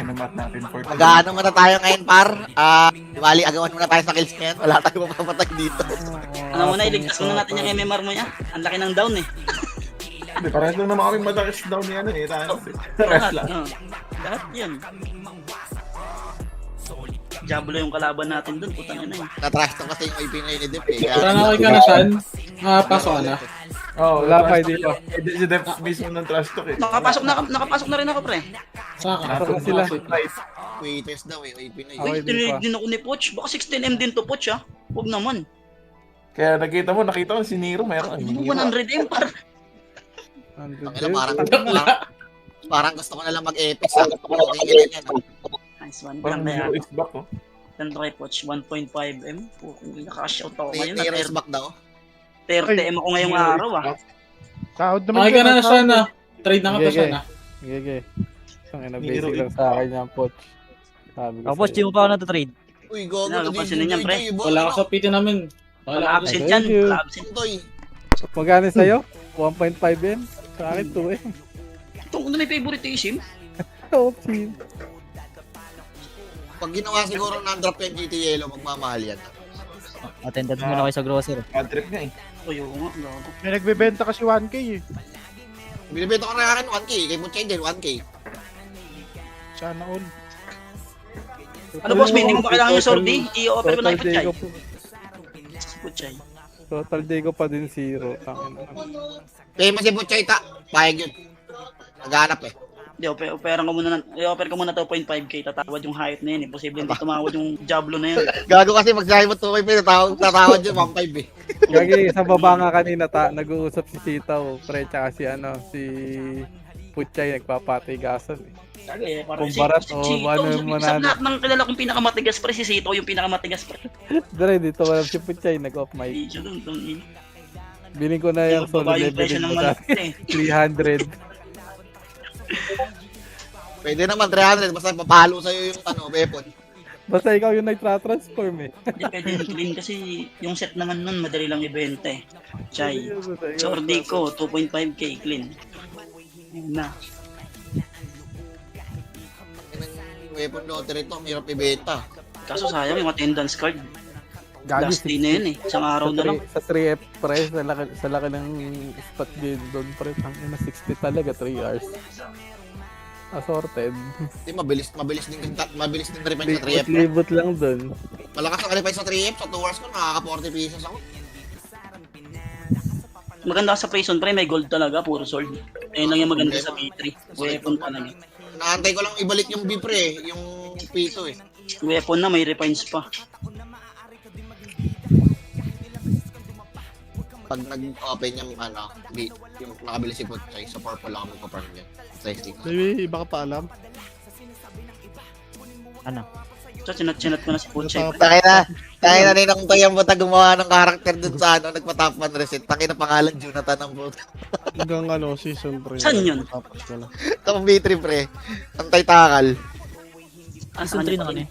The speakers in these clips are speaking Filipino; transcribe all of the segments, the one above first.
minamat natin for today. Mag-ano muna tayo ngayon, par? Bali, agawan muna tayo sa kills ngayon. Wala tayong mapapatay dito. Ano muna, iligtas muna natin yung MMR mo niya. Ang laki ng down eh. Hindi, parehas lang naman kami madalas down ni ano eh. Thanos eh. Rest lang. Lahat yan. Diablo yung kalaban natin dun, putang ina eh. Na-trash to kasi yung IP na yun ni Dip eh. Tara na kayo ka na, San. Nakapasok ka na. Oh, Wala pa, hindi pa. Si Dep mismo ng trash talk eh. Nakapasok na rin ako, pre. Saka ka. Nasaan sila? Waiters daw eh, IP na yun. Okay, Uy, di tinilig pa. din ako ni Poch. Baka 16M din to, Poch ah. Huwag naman. Kaya nakita ko si Nero meron. Ay, Ano Nero. 100M par? Ang ina, parang gusto ko na lang mag-epic sa okay ganyan yan. Nice one. Parang Ganda Nero yan. is back oh. Ganito kay Poch, 1.5M. Pukong nakaka-shout ako ngayon. Nero is back daw. 30M ako ngayong araw ah. Sahod naman Okay ka na, San. Trade na ka pa, Sige. San. Gege. Isang ina, Nero basic lang sa akin yung poch. Sabi ko Ako, boss, di mo pa ako natutrade. Uy, gogo. Nakapansin na niyan, pre. Wala ka sa PT namin. Wala Wala ka absent Thank yan. you. Wala absent. Toy. Magkano sa'yo? 1.5M? Sa akin 2M. Itong ano may favoritism? Opsin. Pag ginawa siguro ng drop yung GT Yellow, magmamahal yan. Attended muna kayo sa grocery. Bad trip nga eh. Uy, oo nga. Gago. May nagbebenta kasi 1K eh. Binibenta ko na akin 1K. Kay Butchay din, 1K. Sana all. Ano boss, may hindi mo ba kailangan yung sordi? I-offer ko na kay Puchay. Day ko po. Puchay. Total day ko pa din 0. Tangin na. Famous si Butchay ta. Payag yun. Naghanap eh. Hindi, i-offer ko muna 2.5k. Tatawad yung height na yun eh. Posible hindi tumawad yung Diablo na yun. Gago kasi magsabi mo 2K pa, tatawad yun 1.5 eh. Gagi, sa baba nga kanina nag-uusap si Sitaw, pre, tsaka si Puchay nagpapatigasan eh. Sagay eh, parang Kumparat, si oh, Chito. ano yung Sa manalo. lahat ng kilala kong pinakamatigas pre, si Sito yung pinakamatigas pre. Dire, dito wala si Puchay, nag-off mic. Hindi siya dun. Biling ko na yung solo Babae yung presyo leveling ng mo manok dati. eh. 300. Pwede naman 300, basta papalo sa'yo yung weapon. Basta ikaw yung nag-transform eh. Hindi pwede yung clean kasi yung set naman nun madali lang ibenta eh. Chay. Sordi ko, 2.5k clean. Ayun na. Yung weapon lottery to, hirap ibenta. Kaso sayang yung attendance card. Gagi, Last day na yun eh. Isang araw na lang. Sa 3F pre, sa laki ng spot game doon pre, tangina 60 talaga, 3 hours. Assorted. Hindi, mabilis din refine sa 3F. Libot lang doon. Malakas ang refine sa 3F, sa 2 hours ko, nakaka 40 pesos ako. Maganda sa prison pre, may gold talaga, puro sword. Ayun lang yung maganda sa P3. Weapon talaga. Naantay ko lang ibalik yung B pre, yung P2 eh. Weapon na, may refines pa. Pag nag-open yung yung nakabili si Putchay, sa purple lang ako magpa-farm dyan. Sa SD. May iba ka pa alam. Ano? So, chinat ko na si Puchay. Tangina ninang to yung buta gumawa ng karakter dun sa nagpa-top 1 reset. Tangina pangalan Jonathan ang buta. Hanggang season 3. Saan yun? Tapos ka na. Tapos B3 pre. Antay takal. Saan Sunod yun? na ano eh.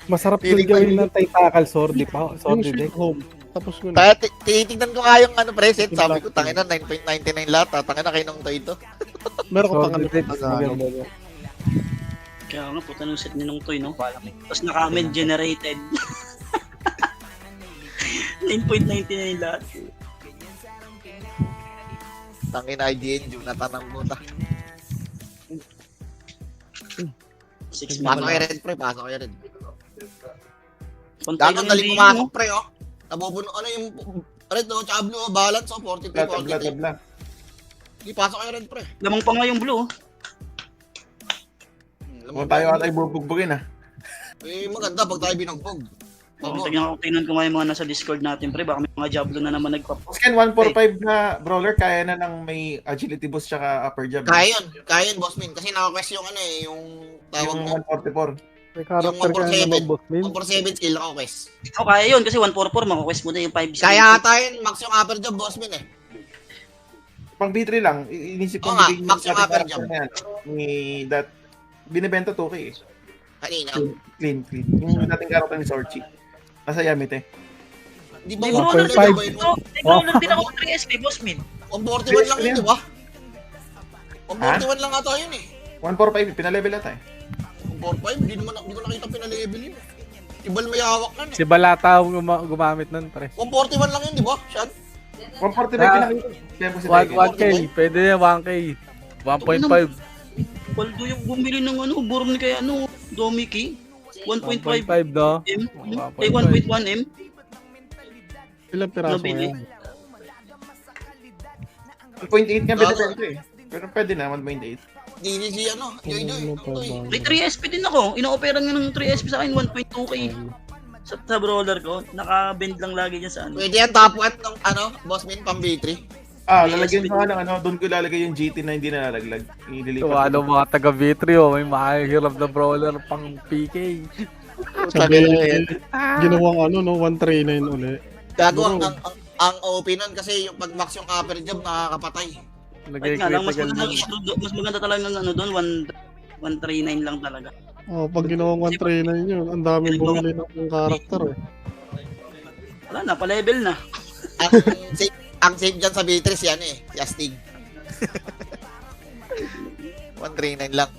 Masarap yung gawin ng taytakal, sordi pa. Yung Sordi sweet deck. home. Tapos ko na. Kaya tinitignan ko nga yung preset. Sabi ko tangina 9.99 lahat. Tangina kayo ng to ito. Meron ko pa Sordi kami. deck, maganda yan. Kaya nga, puta nung set ni nung toy, no? Tapos naka-amen generated. 9.99 lahat. Tangina IGN Jonathan ang buta. 6 Pasok kayo red pre. Pasok kayo red. Kontay Dapat lang dali yung pumasok pre oh. Nabubuno yung red oh. Tsaka blue oh. Balance oh. 43, Tabla. 43. Di pasok kayo red pre. Lamang pa nga yung blue. oh. Kung tayo atay bubugbugin ah. Eh maganda pag tayo binugbog. Tingnan ko nga yung mga nasa Discord natin, pre. Baka may mga Diablo na naman nagpap. Scan 145 na brawler, kaya na ng may agility boost tsaka upper jab. Kaya yun boss min. Kasi naka-quest yung yung tawag Yung mo. 144. May character ka na naman, boss min. 147 skill naka-quest. O, kaya yun. Kasi 144, makakwest mo na yung 5 Kaya ata yun, max yung upper job boss min eh. Pang B3 lang, inisip Oo ko nga, bigyan max yung yung upper ating jump. character na yan. Ni that, binibenta 2K eh. Kanina. Clean. Yung dating character ni Sorchi. Nasa Yamit eh. Di ba May mo brawler na din ako. May brawler din ako 3SP, boss min. 141 lang yun, di ba? 141 lang ata yun eh. 145, pinalevel ata eh. 145, hindi ko nakita pinalevel yun. Ibal may hawak nun eh. Si Balata ang gumamit nun, pre. 141 lang yun, di ba? Shot? 149 pinakita. Kaya po si Tiger. 1K, pwede yan, 1K. 1.5. Baldo yung bumili ng burm ni kaya Domiki. 1.5 1.5 do. M. 1.5. Ay, 1.1 M. Ilang piraso Nabili. yan? 1.8 nga binibenta eh. Pero pwede na, 1.8. Hindi si Joy. May 3SP din ako. Ino-opera nga ng 3SP sa akin, 1.2K. Sa brawler ko, naka-bend lang lagi dyan sa Pwede yan, top 1 ng Boss Min, pang B3. Lalagyan ko nga ng doon ko lalagay yung GT na hindi nalalaglag. Ililipat So, ko. mga taga V3, may mahihirap na brawler pang PK. Ginawang 139 uli. Gago, ang OP nun kasi yung pag-max yung upper jab, nakakapatay. Kahit nga lang, mas maganda talaga ng doon, 139 lang talaga. Oh, pag ginawang 139 yun, ang daming bumili ng karakter eh. Wala na, pa-level na. Ang safe dyan sa B3 si si Astig. 139 lang.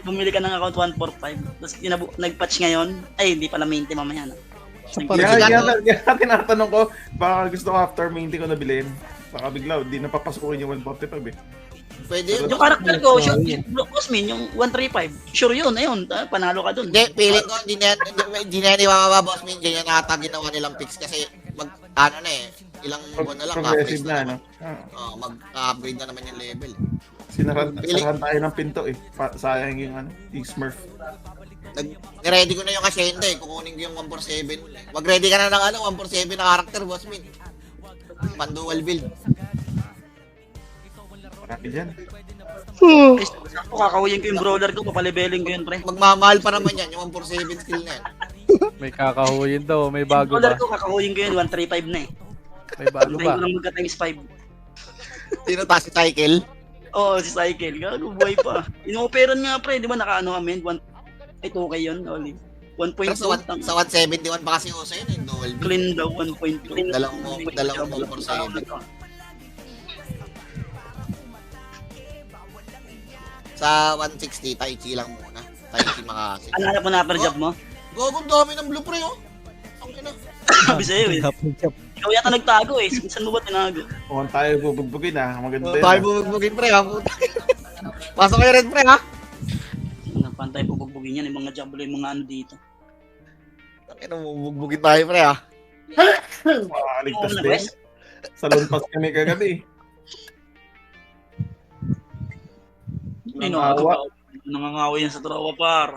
Bumili ka ng account 145. Tapos nag-patch ngayon. Ay, hindi pala mainte mamaya na. Kaya tinatanong ko, baka gusto ko after maintain ko nabilin. Baka bigla, di napapasukin yung 145 eh. Pwede yun. Yung character ko, Cosmin, yung 135. Sure yun, ayun. Panalo ka dun. Hindi, feeling ko, hindi na yan ibababa, Boss Min. Ganyan ata ginawa nilang fix kasi ilang buwan na lang. Progressive na, no? Mag-upgrade na naman yung level. Sarahan tayo ng pinto eh. Sayang yung Smurf. Ready ko na yung Hacienda eh. Kukunin ko yung 147. Mag-ready ka na ng 147 na character, Boss Min. Pan-dual build. Marami dyan. Ako kakawin ko yung brawler ko, papaleveling ko yun, pre. Magmamahal pa naman yan, yung 147 skill na yan. May kakahuyin daw, may Yung bago brawler ba? ko, kakawin ko yun, 135 na eh. May bago Tayo ba? ko lang magka-times 5. Sino ta si Cycle? Oo, si Cycle. Gago, buhay pa. Ino-operan nga, pre. Di ba naka-amend? 2K yun, only. 1.2. Pero sa 171 pa kasi uso yun, dual build. Clean daw, 1.2. Dalawang 147. Sa 160, Tai Chi lang muna. Tai Chi makasi. Ano hanap mo na upper job mo? Gagong dami ng blue pre, oh. Ang ina. Sabi sa'yo eh. Ikaw yata nagtago eh. Saan mo ba tinago? Kung tayo bubugbugin maganda yun. Tayo bubugbugin pre, ha. Pasok kayo rin pre, ha. Pantay bubugbugin yan. Yung mga jablo, yung mga dito. Ang ina, bubugbugin tayo pre, ha. Makaligtas din. Sa lumpas kami kagabi. Nangangawa yan sa tropa par.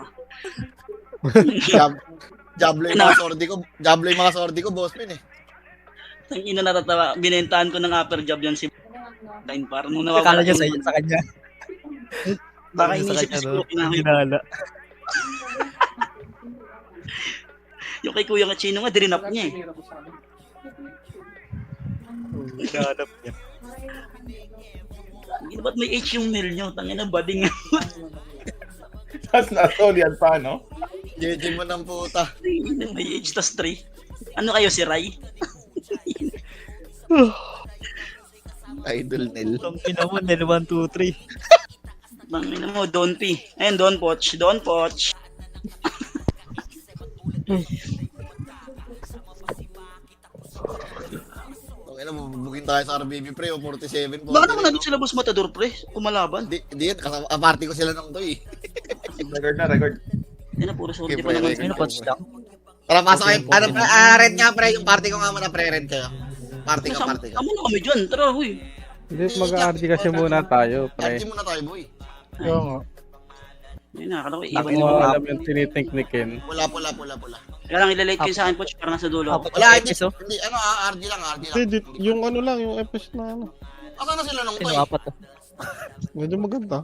Jablo yung mga sordi ko, Boss Min eh. Ang ina natatawa. Binentahan ko ng upper job yan si Line par. Nung Akala nawawala niya sa kanya. Baka inisip ko siguro kinahin. Ginala. Yung kay Kuya Chino nga, dirinap niya eh. Ginalap niya. Ba't may H yung mail nyo? Tangina bading nga. Tapos nasolian pa, no? JJ mo ng puta. May H tas 3. Ano kayo si Rai? Idol Nel. Ang ina mo, Nel 1, 2, 3. Tangina mo, Don P. Ayun, Don Poch. Don Poch. Ang ina, bubugin tayo sa RBB pre, 47. Bakit naman nandun sila Boss Matador pre? Kumalaban. Hindi yan, party ko sila ng toy. Record. Yan na, puro sorte Okay, pa naman. pre, Ayun, coach lang. Tara, pasok kayo. Red nga pre, yung party ko nga muna pre, red kayo. Party ka. Amo na kami dyan. Tara, huy. Hindi, mag-RG kasi muna tayo, pre. RG muna tayo, boy. Oo nga. Ayun na, kala ko Hindi iwan mo nyo. alam yung tiniteknikin. Pula. Kaya lang ilalate kayo sa akin, Poch, para nasa dulo. Wala, hindi. Episo? Hindi, RG lang. Hindi, yung lang, yung FS na Asa na sila nung Sino, toy? apat to? medyo maganda.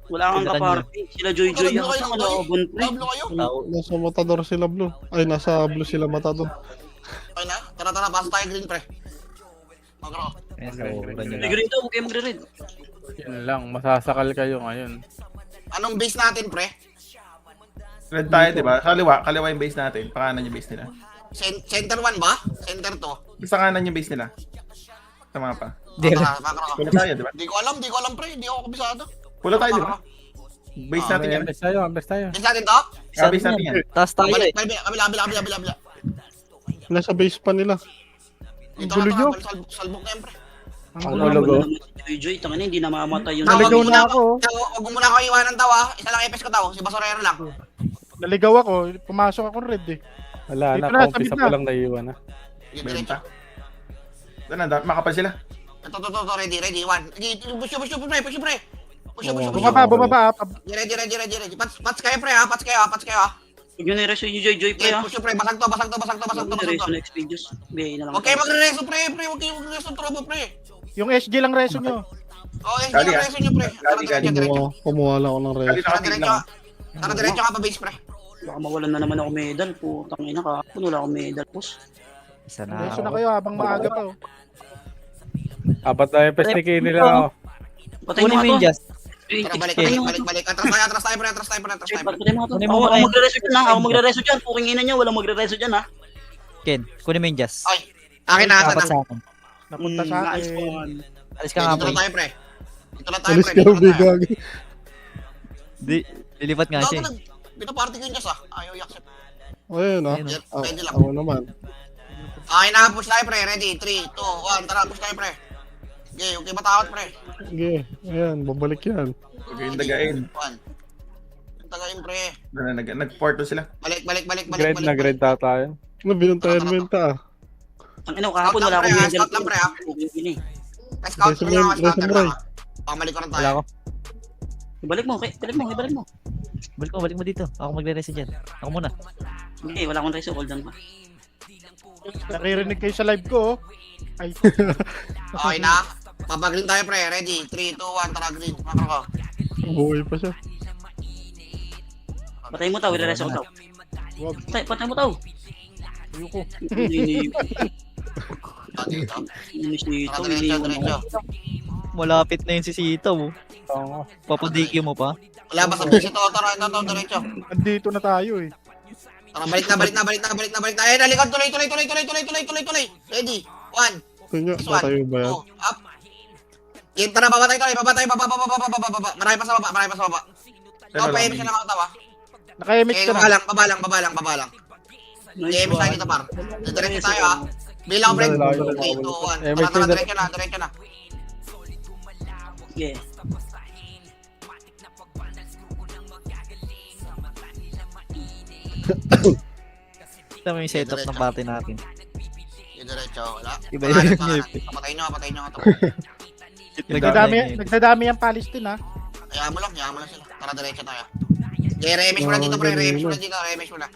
Wala kang Ganda kaparty. Sila Joy-Joy yan. Saan ka naobon, pre? Pablo kayo? Nasa Matador sila blue. Ay, nasa blue sila Matador. Okay na, tara, pasok tayo green pre. Magkano? May green daw, huwag kayo magre-red. Yun lang, masasakal kayo ngayon. Anong base natin pre? Red tayo, di ba? Kaliwa yung base natin. Pakanan yung base nila. Center 1 ba? Center 2? Sa kanan yung base nila. Tama pa. Dire. Magkano? Pula tayo, di ba? Di ko alam pre, hindi ako kabisado. Pula tayo, di ba? Base natin yan. Ambes tayo. Base natin to? Base natin yan. Taas tayo eh. Kabila. Nasa base pa nila. Ito Gulo nyo. na, salbok na yan, pre. Ang Ang gulo. gulo. Wala naman si Joy-Joy, tangin na, hindi na mamatay yun. Naligaw na ako. Huwag mo muna ako iwanan daw ah. Isa lang epes ko daw, si Basorero lang. Naligaw ako. Pumasok ako red eh. Wala Dito na, na, umpisa sabit pa na. lang naiwan na. Benta. Doon na, makapal sila. Ito, ready, one. Push you, pre. Push you. Bumaba. Ready. Pats kayo, pre, ha? Pats kayo, ha? Huwag nyo na-reso yung Joy-Joy, pre, ha? Push you, pre. Basag to. Huwag nyo na-reso na Expedius. Bigay na lang. Huwag kayo magre-reso, pre. Huwag kayo magre-reso, trobo, pre. Yung SG lang reso nyo. Oh, hindi Gali, yung ah. reso nyo, pre. Gali. Diretso. Kumuha lang ako ng Kali reso. nakatingin lang. Tara, diretso ka pa, base, pre. Baka mawalan na naman ako medal. Putang ina ka. Wala akong medal, pus. Isa Reso na na. kayo habang maaga pa. Apat na Empes ni Kini lang ako. Patay Kunin mo mo yung ako. Just. Tara, balik. Atras tayo, pre. Patay mo ako. Kunin mo Ako muna yun. magre-reso dyan, ha? Ako magre-reso dyan. Puking ina niya, walang magre-reso dyan, ha? Ken, kunin mo yung Just. Ay, akin na, Dapat asan sa na. akin. Napunta sa Nice akin. one. Alis ka nga, Dito pre. na tayo, pre. Dito na tayo, Alis pre. ka, bigag. Lilipat nga siya eh. Pinaparty ko yung Diyos, ah. Ayaw yakset. Ayun ah. Ayun, Yan, pwede lang. Ako naman. Okay na, push tayo, pre. Ready? 3, 2, 1. Tara, push tayo, pre. Okay matawad, pre. Sige. Ayan, babalik yan. Huwag kayong dagain. 1. Tagayin, pre. Nag-port sila. Balik. Grade na grade tata yun. Ano, binuntayan mo yun ta. Ang ina, kahapon wala akong medal. Scout lang, pre, ha? Puking ina, eh. Scout Resume, lang, scout resume, lang. Ray. Pamalik ko rin Wala tayo. ako. Ibalik mo. Balik mo dito. Ako magre-reset dyan. Ako muna. Hindi, wala akong reso. Hold on pa. Nakirinig kayo sa live ko. Ay. Okay na. Papagreen tayo, pre. Ready? 3, 2, 1. Tara, green. Makro ko. Buhay pa siya. Patay mo tao, i-reso ko tao. Wag. Patay mo tao. Ayoko. Dito. Inis nito. Tara, diretso. Malapit na yun si Sito. Oo. Papadikyo mo pa. Wala ba sa base ito? Tara, ito, diretso. Andito na tayo eh. Tara, balik na. Ayun, nalikod. Tuloy. Ready? 1. Ito nyo, This one. tayo ba yan? 2. Up. Yan, tara, baba. Marami pa sa baba. Ito, pa-emis na lang ako tawa. Naka-emit ka na. Baba lang. Nice I-emis tayo one. dito, par. Diretso tayo, ha. Bilang break. 3, 2, 1. Tara, diretso na. Yeah. Ito mo yung setup ng party natin. Yung diretso, wala. Iba yung ngip. Patay nyo. Nagdadami ang Palestine ha. Hayaan mo lang sila. Tara, diretso tayo. Remis mo na dito, pre. Remis mo na.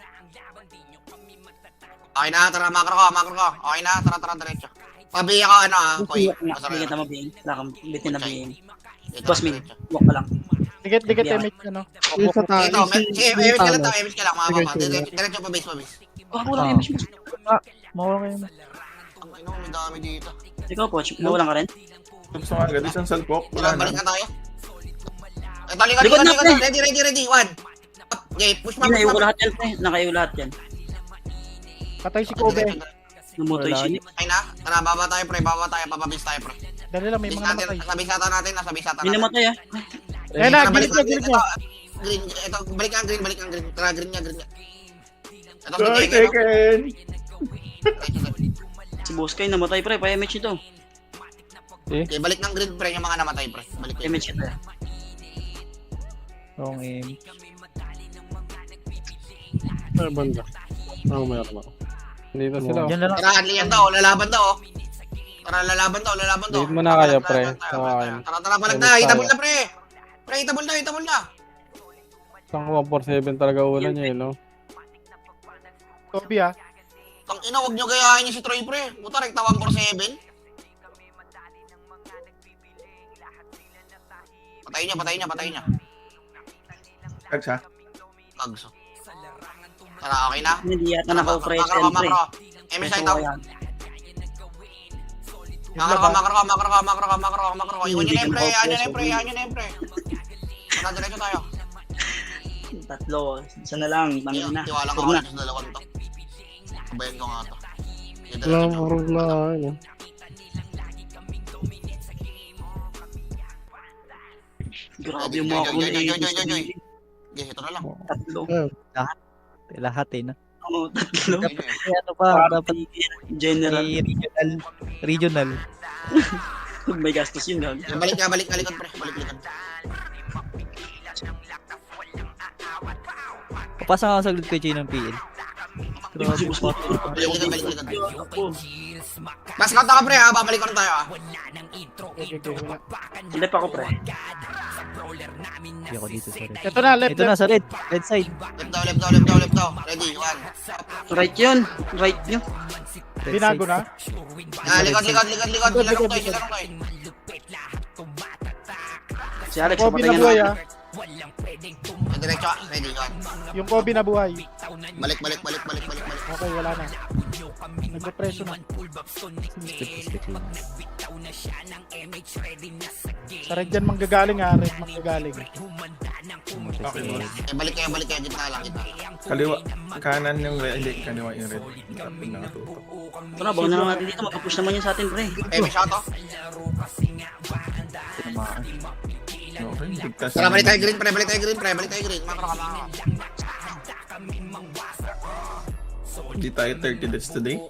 Okay na, tara, makro ko. Okay na, tara, diretso. Pabiya ka, Koy. Hindi kita mabing. Wala kang bitin na bing. Dito, Boss Min, diretso. walk ka lang. Dikit emit ka no. Yung sa tayo. Dito, emis ka lang, mga papa. Diretso pa base. Wala kang emission. Mawala kayo na. Ang ino, may dami dito. Ikaw po, nawalan ka rin? Gusto nga agad isang salpok. Tara, Wala balik na. na tayo. Ito, likod. Likod na, pre. Ready, 1. Okay, push ma. Nakayo lahat yan, pre. Nakayo lahat yan. Patay si Kobe. Namutoy Wala. siya. Ay na, tara, baba tayo, papabase tayo, pre. Dali lang, may Base mga natin, namatay. nasa bisata natin. Hindi namatay, ah. Kaya na, Tara, gilid balik niya. Green, ito, balik ang green. Tara, green niya. Ito, Sorry, sige, Tekken! Si Boskay namatay, pre. Pa-MH ito. Okay, balik ng green, pre, yung mga namatay, pre. Balik kayo. MH ito. Wrong aim. Ay, banda. Meron ako. Dito sila. Diyan na lang. Tara, Adli yan daw, lalaban daw. Tara, lalaban daw. Lead mo na kayo, pre. Tara, palag na. Itabol na, pre. Pre, itabol na. Isang 147 talaga una niya, no? Kobe ha. Tang ina, wag nyo gayahin niyo si Troy, pre. Puta, rekta 147. Patay niya. Tags ha? Tags. Tara, okay na. Hindi yata naka-operate Makro. pre. MS tayo tao. Makro. Iwan nyo na yung pre. Tara, diretso tayo. Tatlo. Isa na lang. Tangin na. Tiwala ko Huwag na. sa dalawang to. Sabayan ko nga to. Wala marunong na. Ano. Grabe yung mga kulay. Joy. Okay, ito na lang. Tatlo. Lahat eh, no? Oo, tatlo. Dapat, ano pa, dapat General. may regional. Kung may gastos yun, gag. Balik likod, pre. Balik likod. Papasok ako sa grid ko ng PL. Balik likod. Mascot ako, pre, ha? Babalik ko na tayo, ha? Hindi pa ako, pre. Hindi ako dito sa red. Ito na, left, Ito na sa red. Red side. Left daw. Ready, 1. Right yun. Right nyo. Red Binago side. na. Likod. Silarong to. Si Alex, Kobe patay na buhay nga ah. Diretso, ready, 1. Yung Kobe na buhay. Balik. Okay, wala na. Nagdepresyo na. Sa red dyan manggagaling ha, red manggagaling. Okay, boss. Balik kayo, gitna lang, gitna. Kaliwa. Kanan yung red. Hindi, kaliwa yung red. Nakatutok. Ito na, baka na naman natin dito. Mag-push naman yun sa atin, pre. May shot, oh. Tinamaan. Okay, bigtas. Tara, balik tayo green. Makro ka. Hindi tayo 30 deaths today.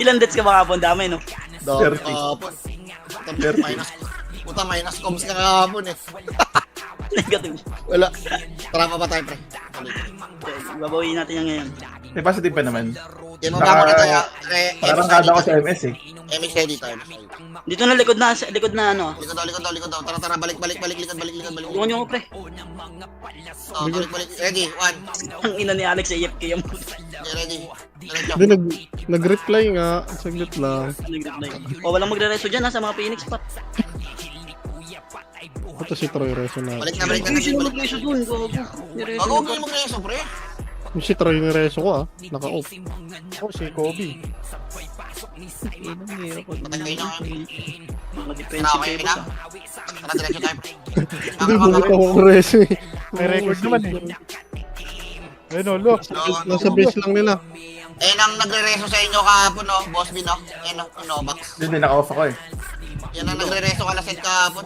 Ilan deaths ka ba kapon? Dami, no? Minus comms ka kahapon eh. Negative. Wala. Tara pa ba tayo, pre? Babawiin natin yan ngayon. May positive pa naman. Yan mo ba kita ya? Parang kada ko sa MS eh. MX ready tayo. Dito na likod na ano. Likod daw. Tara, balik, likod. Iwan nyo ko, pre. Balik. Ready, 1. Ang ina ni Alex sa AFK yung Ready. Diretso. Hindi, nag-reply nga. Saglit lang. nag-reply. O, walang magre-reso dyan ha, sa mga Phoenix spot. Ito si Troy Reso na. Balik na. Uy, sino mag-reso dun? Gago. Nireso Bago na. kayo mag-reso, pre. Yung si Troy yung Reso ko ah. Naka-off. Oh, si Kobe. Patay kayo na kayo. Mga Tara, defensive okay kayo na. sa. Tara, diretso tayo, pre. Hindi, bumalik ako ng Reso eh. May record naman eh. Ayun o, look. Nasa base lang nila. Ang nagre-reso sa inyo kahapon, no? Boss B, no? Yan, no? Novax. Hindi, naka-off ako eh. Yan ang nagre-reso ka set kahapon.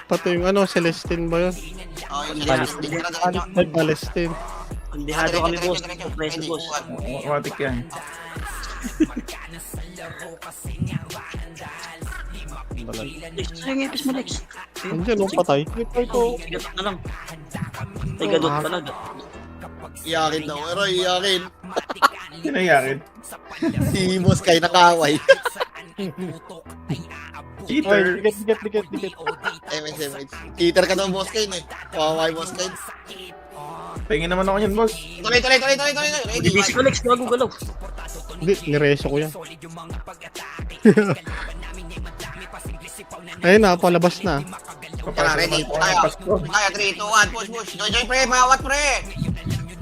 Pati yung ano, Celestine ba yun? Oh, yung Celestine. Tara, diretso. Ay, Palestine. Pagdihado kami, boss. Reso, Ready, boss. 1. Automatic yan. Lex, sa'yo yung epis mo, Lex. Andiyan, oh, patay. Gadot na lang. Ay, gadot pala. Iyakin daw, pero iyakin. Pinayakin. Si Boss Kai nakaway. Cheater. Dikit. MSMH. Cheater ka daw, Boss Kai, eh. Kawaway, Boss Kai. Tingin naman ako yan, boss. Tuloy. Ready, Busy ko, Lex. Gago, galaw. Hindi, nireso ko yan. Ayun na, palabas na. Tara, ready. Tayo. 3, 2, 1. Push. Joy, pre. Mawat, pre.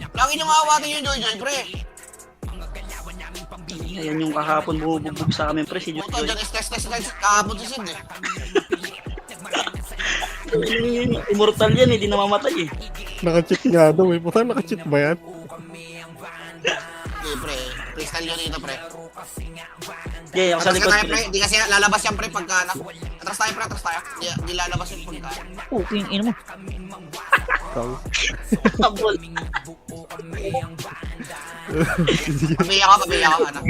Lagi nyo maawatin yung Joy, pre. Ayan yung kahapon bumubugbog sa amin, pre. Si Joy. Puto, dyan is test kahapon si Sid, eh. Immortal yan, hindi namamatay eh. Naka-cheat nga daw eh. Puta, naka-cheat ba yan? Okay, pre. Crystal yun dito, pre. Yeah, ako sa Atras ka likod. tayo, pre. Di kasi lalabas yan, pre, pagka na. Atras tayo, pre. Di lalabas yung pagka. Oh, yung ino mo. Tabol. Pabiya ka, anak.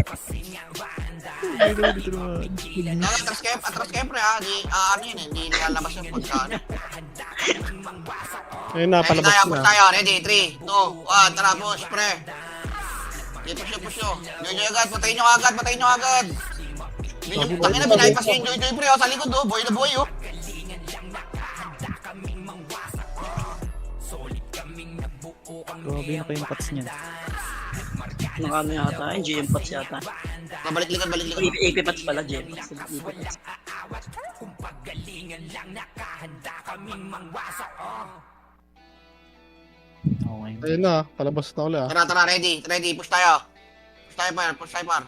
Atras kayo, pre, ha. Ano yun, eh. Di lalabas yung pagka. Ayun na, palabas Push na. tayo. Ready, 3, 2, 1. Tara, push, pre. Push nyo. Joy agad. Patayin nyo agad. Tangin na, binaypas nyo yung Joy, pre. Sa likod, oh. Buhay na buhay, oh. Grabe na pa yung pots niya. Nakano yata, yung GM Pats yata. Balik likod. AP Pats pala, GM Pats. AP Pats. Okay. Ayun na, palabas na ulit ah. Tara, ready. Push tayo, par.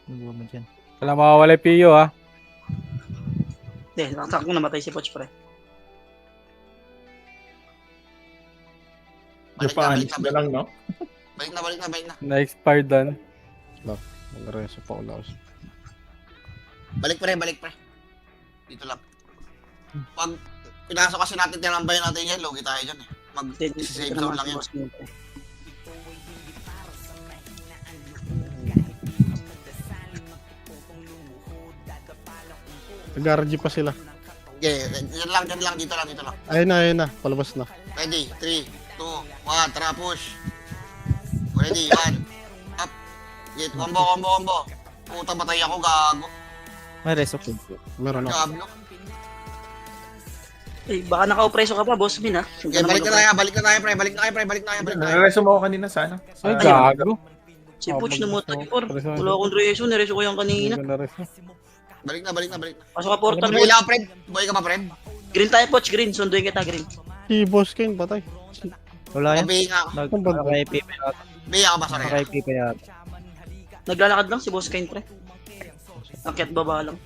Nagawa mo dyan. Wala mawawala yung Pio ha. Hindi, nakasakong namatay si Poch, pre. Japan, na lang, no? Balik na. Na-expired doon. Nag-reso pa ulit. Balik pre. Dito lang. Pag pinasok kasi natin, tinambayan natin yan, logi tayo dyan eh. Mag-save zone lang yun. Nag-RG pa sila. Okay, dyan lang, dito lang. Ayun na. Palabas na. Ready, 3, 2, 1, tara push. Ready, 1, up. Gate, combo. Puta, batay ako, gago. May reso. Meron ako. Gablo. Eh, baka naka-opreso ka pa, boss Min, ha? Okay, balik na tayo, pre. Balik na tayo. Nakareso mo ako kanina sana. Ay, gago. Si Puch na mo 34. Wala akong reso, nireso ko yan kanina. Balik na. Pasok ka portal, Boy boss. lang, Fred. Boy ka ba, Fred? Green tayo, Poch, green. Sunduin kita, green. Si Boss King, patay. Wala yan. Mabihi nga ako. Nag-IP pa yata. Bihi ako ba, sorry? Naka-IP pa yata. Naglalakad lang si Boss Kane, pre. Akyat baba lang.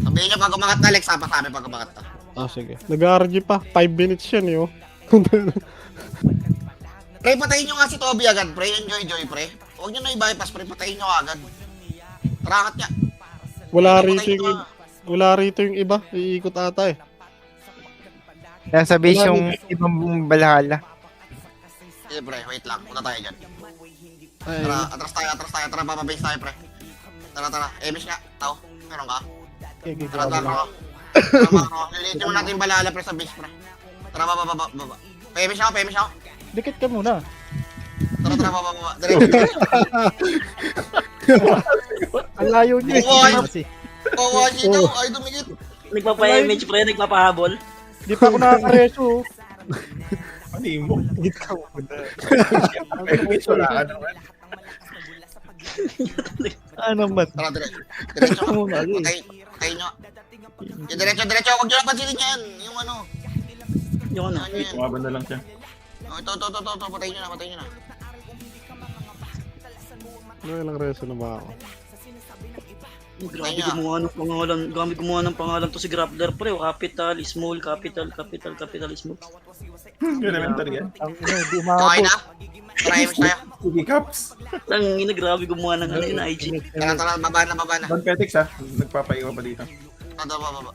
Sabihin nyo, pag umangat na, Lex, ha? Pasabi pag umangat na. Ah, sige. Nag-RG pa. 5 minutes yan, yo. Pre, patayin nyo nga si Toby agad, pre. Enjoy, pre. Huwag nyo na i-bypass, pre. Patayin nyo agad. Tarakat niya. Wala rito yung iba. Iikot ata eh. Yan sa base yung ibang balahala. Sige, pre. Wait lang. Punta tayo dyan. Ay, Tara, atras tayo. Tara, bababase tayo, pre. Tara. Emish nga. Tao. Meron ka? Tara. Lilitin mo natin yung balala, pre, sa base, pre. Tara, baba. Pa-emish ako. dikit ka muna. Tara, baba. Diretso. Ang layo niya eh. Kasi, Washi daw. Ay, dumikit. Nagpapa-image, pre. Nagpapahabol. Di pa ako nakakareso. Ano mo? ikaw muna. Wala ka naman. ano man? Tara, diretso ka. Patayin nyo. Yung diretso. Huwag nyo na pansinin yan. Yung ano. Yung ano. Ano yan. Tumaban na lang siya. Oh, ito. Patayin nyo na. Ilang reso na ba ako? Grabe gumawa ng pangalan to si Grappler, pre. Capital, small, capital, small. Elementary yan. Okay na? Tara, Emish tayo. Sige, Caps. Lang, grabe gumawa ng ano yun, IG. Tara, baba na. Don Petix ha. Nagpapaiwa pa dito. Tara, baba.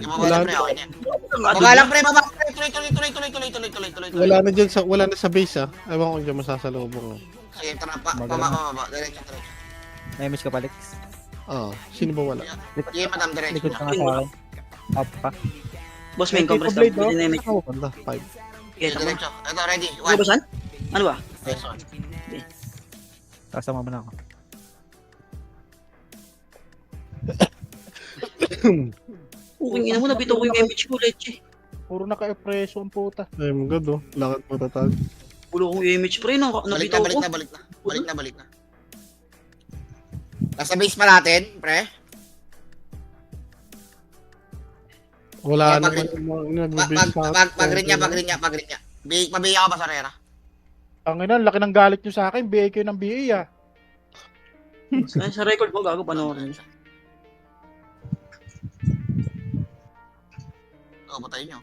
Yung baba lang, pre. Okay na yan. Baba lang, pre. Baba. Tuloy. Wala na sa base ah. Ewan ko dyan masasalubong. Sige, tara, baba. Diretso. Na-image ka pa, Lex. Ah, sino ba wala? Sige, madam, diretso Likod na. ka nga sa akin. Up pa. Boss Main, compress lang. Dynamic. Oh, ganda. 5. Sige, Kita mo. diretso. Ito, ready. Ano ba, San? Ano ba? Yes, one. Kasama mo na ako. Okay, ina mo, nabito ko yung image ko, leche. Puro naka-preso ang puta. Ay, mga god oh. Lakad matatag. Ulo kong image, pre. Balik Nabito ko. na. Nasa base pa natin, pre. Wala Pag- naman yung nagbe-base sa akin. Pag-green niya. Mabiya ka ba, Sarera? Ang ina, laki ng galit nyo sa akin. BA kayo ng BA ah. Sa record mo, gago, panoorin. Oo, patayin nyo.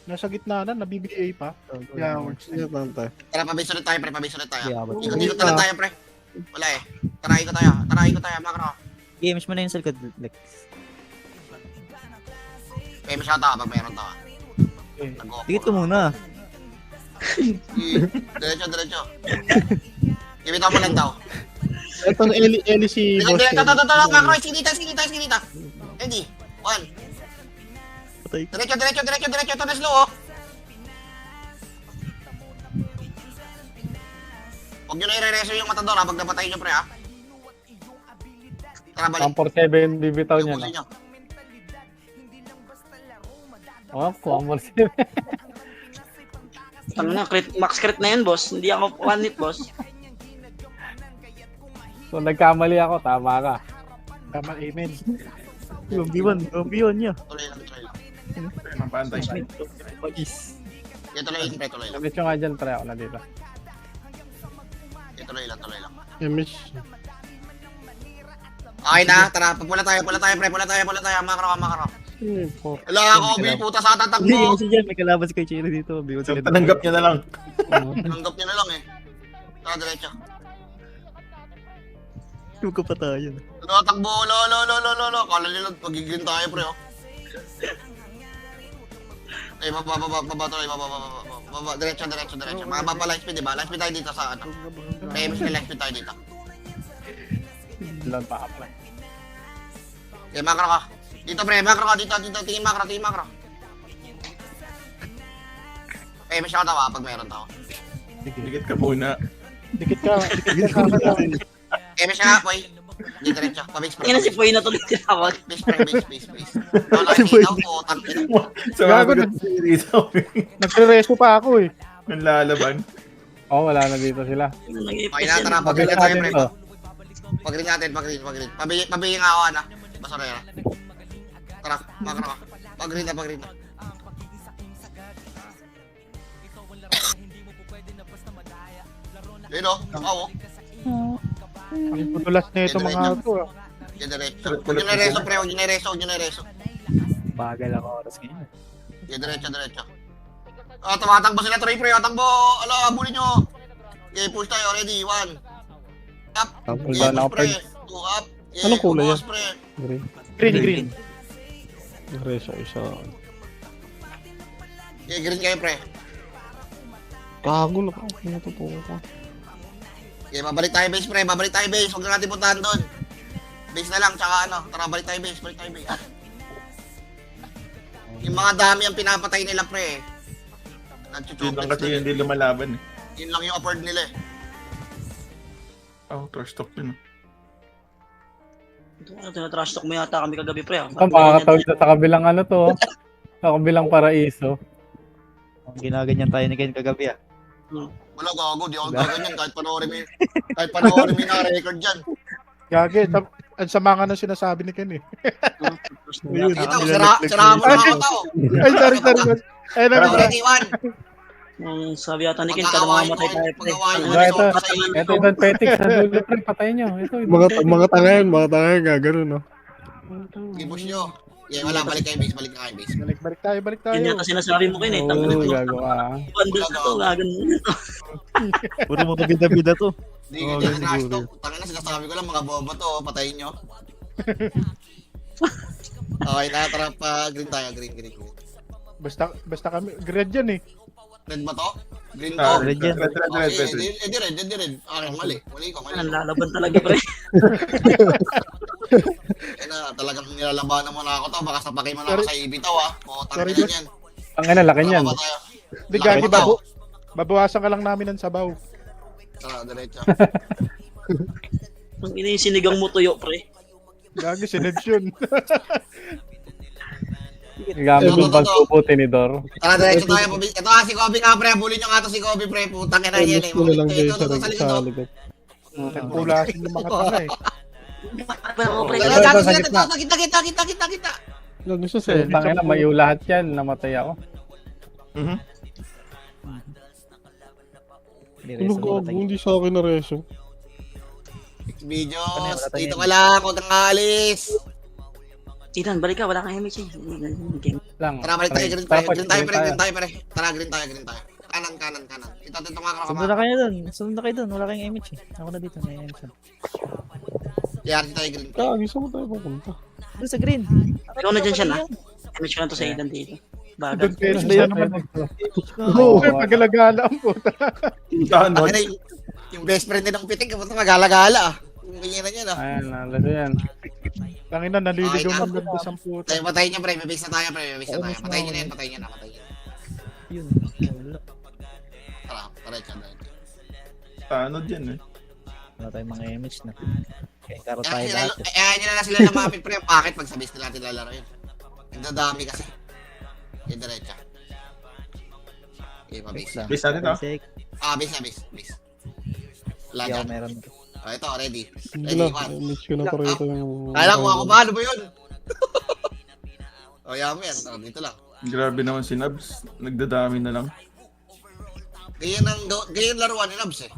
Nasa gitna na, nabi-BA pa. Yawan. Sige, tantay. Tara, pabase ulit tayo, pre. Yeah, but Ikot na lang tayo, pre. Wala eh. Tara, ikot tayo. Makro. i-image mo na yung sa likod, Lex. Famous ata pag meron to. Nag-go. Dikit ko muna. Diretso. Gibitaw mo lang daw. Ito na Eli si Boss. Diretso, makro. Sinita. Ready. 1. Patay. Diretso. Ito na slow, oh. Huwag nyo na i-rereso yung matador, ha. Pag napatay nyo, pre, ha. Tara, balik. 147 bibitaw niya Ubusin na. nyo. Oh, 147. Tangina, max crit na yun, boss. Hindi ako one hit, boss. So nagkamali ako, tama ka. Tama, amen. Yung B1 niya. Tuloy lang. Paantay. Pagis. Tuloy lang. Sabi ko nga dyan, try ako na dito. Tuloy lang. Emish. Okay na, tara. Pula tayo, pre. Makro. Wala ako, puta sa Hindi, tatakbo. kasi dyan, may kalaban si Kuya Chiro dito. B1 sila. Tanggap niya na lang. Tanggap nyo na lang, eh. Tara, diretso. Yung kapatayan. Takbo, lo. Kala nila, magiging tayo, pre, oh. Ay, baba, diretso. Mga baba light speed, diba? Light speed tayo dito sa ano. May MS na light speed tayo dito. Lang pa ka. Okay, macro ka. Dito, pre, macro ka. Dito, tingin macro. May MS ka tawa pag mayroon tao. Dikit ka muna. Dikit ka. MS ka, boy. Di diretso. Pabase, pre. Kaya na si Poy na tuloy tinawag. Base. Wala kita ko, tangin. Sa mga Gago na. dito. Nagre-resto pa ako eh. Ang lalaban. Oh, wala na dito sila. Okay na, tara. Mabilis Pag-green tayo, natin pre. to. Pag-green natin. Pabigyan nga ako, ana. Basurera. Tara, macro ka. Pag-green na. Lino, ako. Ang putulas na ito mga ito. Diyan diretso. Huwag nyo na-reso, pre. Huwag nyo na-reso. Bagal ang oras ngayon. Diyan diretso. Ah, tumatakbo sila, Troy, pre. Takbo. Ala, abulin nyo. Okay, push tayo already. 1. Up. Tapos Okay, na ako, push, pre. 2 up. Okay, Anong kulay push, pre. Green. Reso isa. Okay, green kayo, pre. Gago na ako. Natutuwa ko. Okay, babalik tayo base, pre. Huwag na natin puntahan doon. Base na lang, tsaka ano. Tara, balik tayo base. Yung mga dami ang pinapatay nila, pre. Yun lang kasi hindi lumalaban eh. Yun lang yung afford nila eh. Oh, trash talk yun. Tinatrash talk mo yata kami kagabi, pre. Ito, makakatawid na sa kabilang ano to. Sa kabilang paraiso. Ginaganyan tayo ni Ken kagabi ah. Wala, gago. Di ako gaganyan. Kahit panoorin mo yung record dyan. Gagi. Ang sama nga ng sinasabi ni Ken eh. Ito, sira mo na ako tao. Ay, sorry. Ay, Already, 1. Sabi yata ni Ken, kada mamatay tayo, pre. Ito yung petics sa dulo, pre. Patayin nyo. Ito yung Mga tanga yan, gagano, no? I-push nyo. Yeah, wala. Balik kayo base. Balik tayo. Yun yata sinasabi mo, Ken, eh. Oo, gago ka. Bundles na to, gagan mo na to. Puro mga bida-bida to. Hindi ka dyan trash talk. Tangin na, sinasabi ko lang, mga boba to. Patayin nyo. Okay, tara pa. Green tayo. Green. Basta kami. Red yan eh. Red ba to? Green Ah, to. red yan. red. Di red. Mali ko. Ang lalaban talaga, pre. Talagang nilalabanan mo na ako to. Baka sapakin mo na ako sa ibitaw, ah. O, tangin na yan. Ang ina, laki niyan. Tara, tayo. Di Gagi, babawasan ka lang namin ng sabaw. Tara, diretso. Ang ina yung sinigang mo tuyo, pre. Gagi, sinebs yun. Gamit yung pagtubo, tinidor. Tara, diretso tayo. Ito si Kobe nga, pre. Bulin nyo nga to si Kobe, pre. Putang ina yan, eh. Gusto na lang kayo Ito, sa likod, oh. likod. Nagpulasin ng mga tanga eh. Pero, pre, Tara, dami sila. Kita. Lalo sa sel. Tangina, mayo lahat yan. Namatay ako. Ano gago, hindi sa akin na reso. Videos. Dito ka lang. Huwag kang aalis. Ethan, balik ka, wala kang image eh. Lang. Tara, balik tayo. Green tayo, pre. Tara, green tayo. Kanan. Ito, nga Sunod na kayo dun. Wala kayong image eh. Ako na dito. May image na. Yan, tayo green. Gagi, saan mo tayo pupunta? Doon sa green. Ikaw na dyan siya na. Image ko lang to sa Ethan dito. Bagal. Doon kayo na naman. Oo, magalagala ang puta. Ano? Yung best friend din ng pitik. Kapag magalagala, ah. Yung ganyan na yan, ah. Ayan, nalado yan. Tangina, naliligaw ng ganda sa puta. Tayo, patayin niya, pre. May base na tayo, pre. Patayin niya na yan. Yun. Wala. Tara, diretso. Ano dyan eh. Wala tayong mga image na. Kaya karo tayo Kaya lahat eh. nila na sila namapit, pre. Bakit pag sa base nila natin lalaro yun? Nagdadami kasi. Yung diretso. Okay, pa-base. lang. Base natin, ah. Basic. Base. Wala Hindi ako dyan. meron. Ito, ready. Hindi Ready, na, one. image ko na parito yung... Kala ko ako ba? Ano ba yun? O, yaman yan. Dito lang. Grabe naman si Nabs. Nagdadami na lang. Ganyan laruan ni Nabs eh.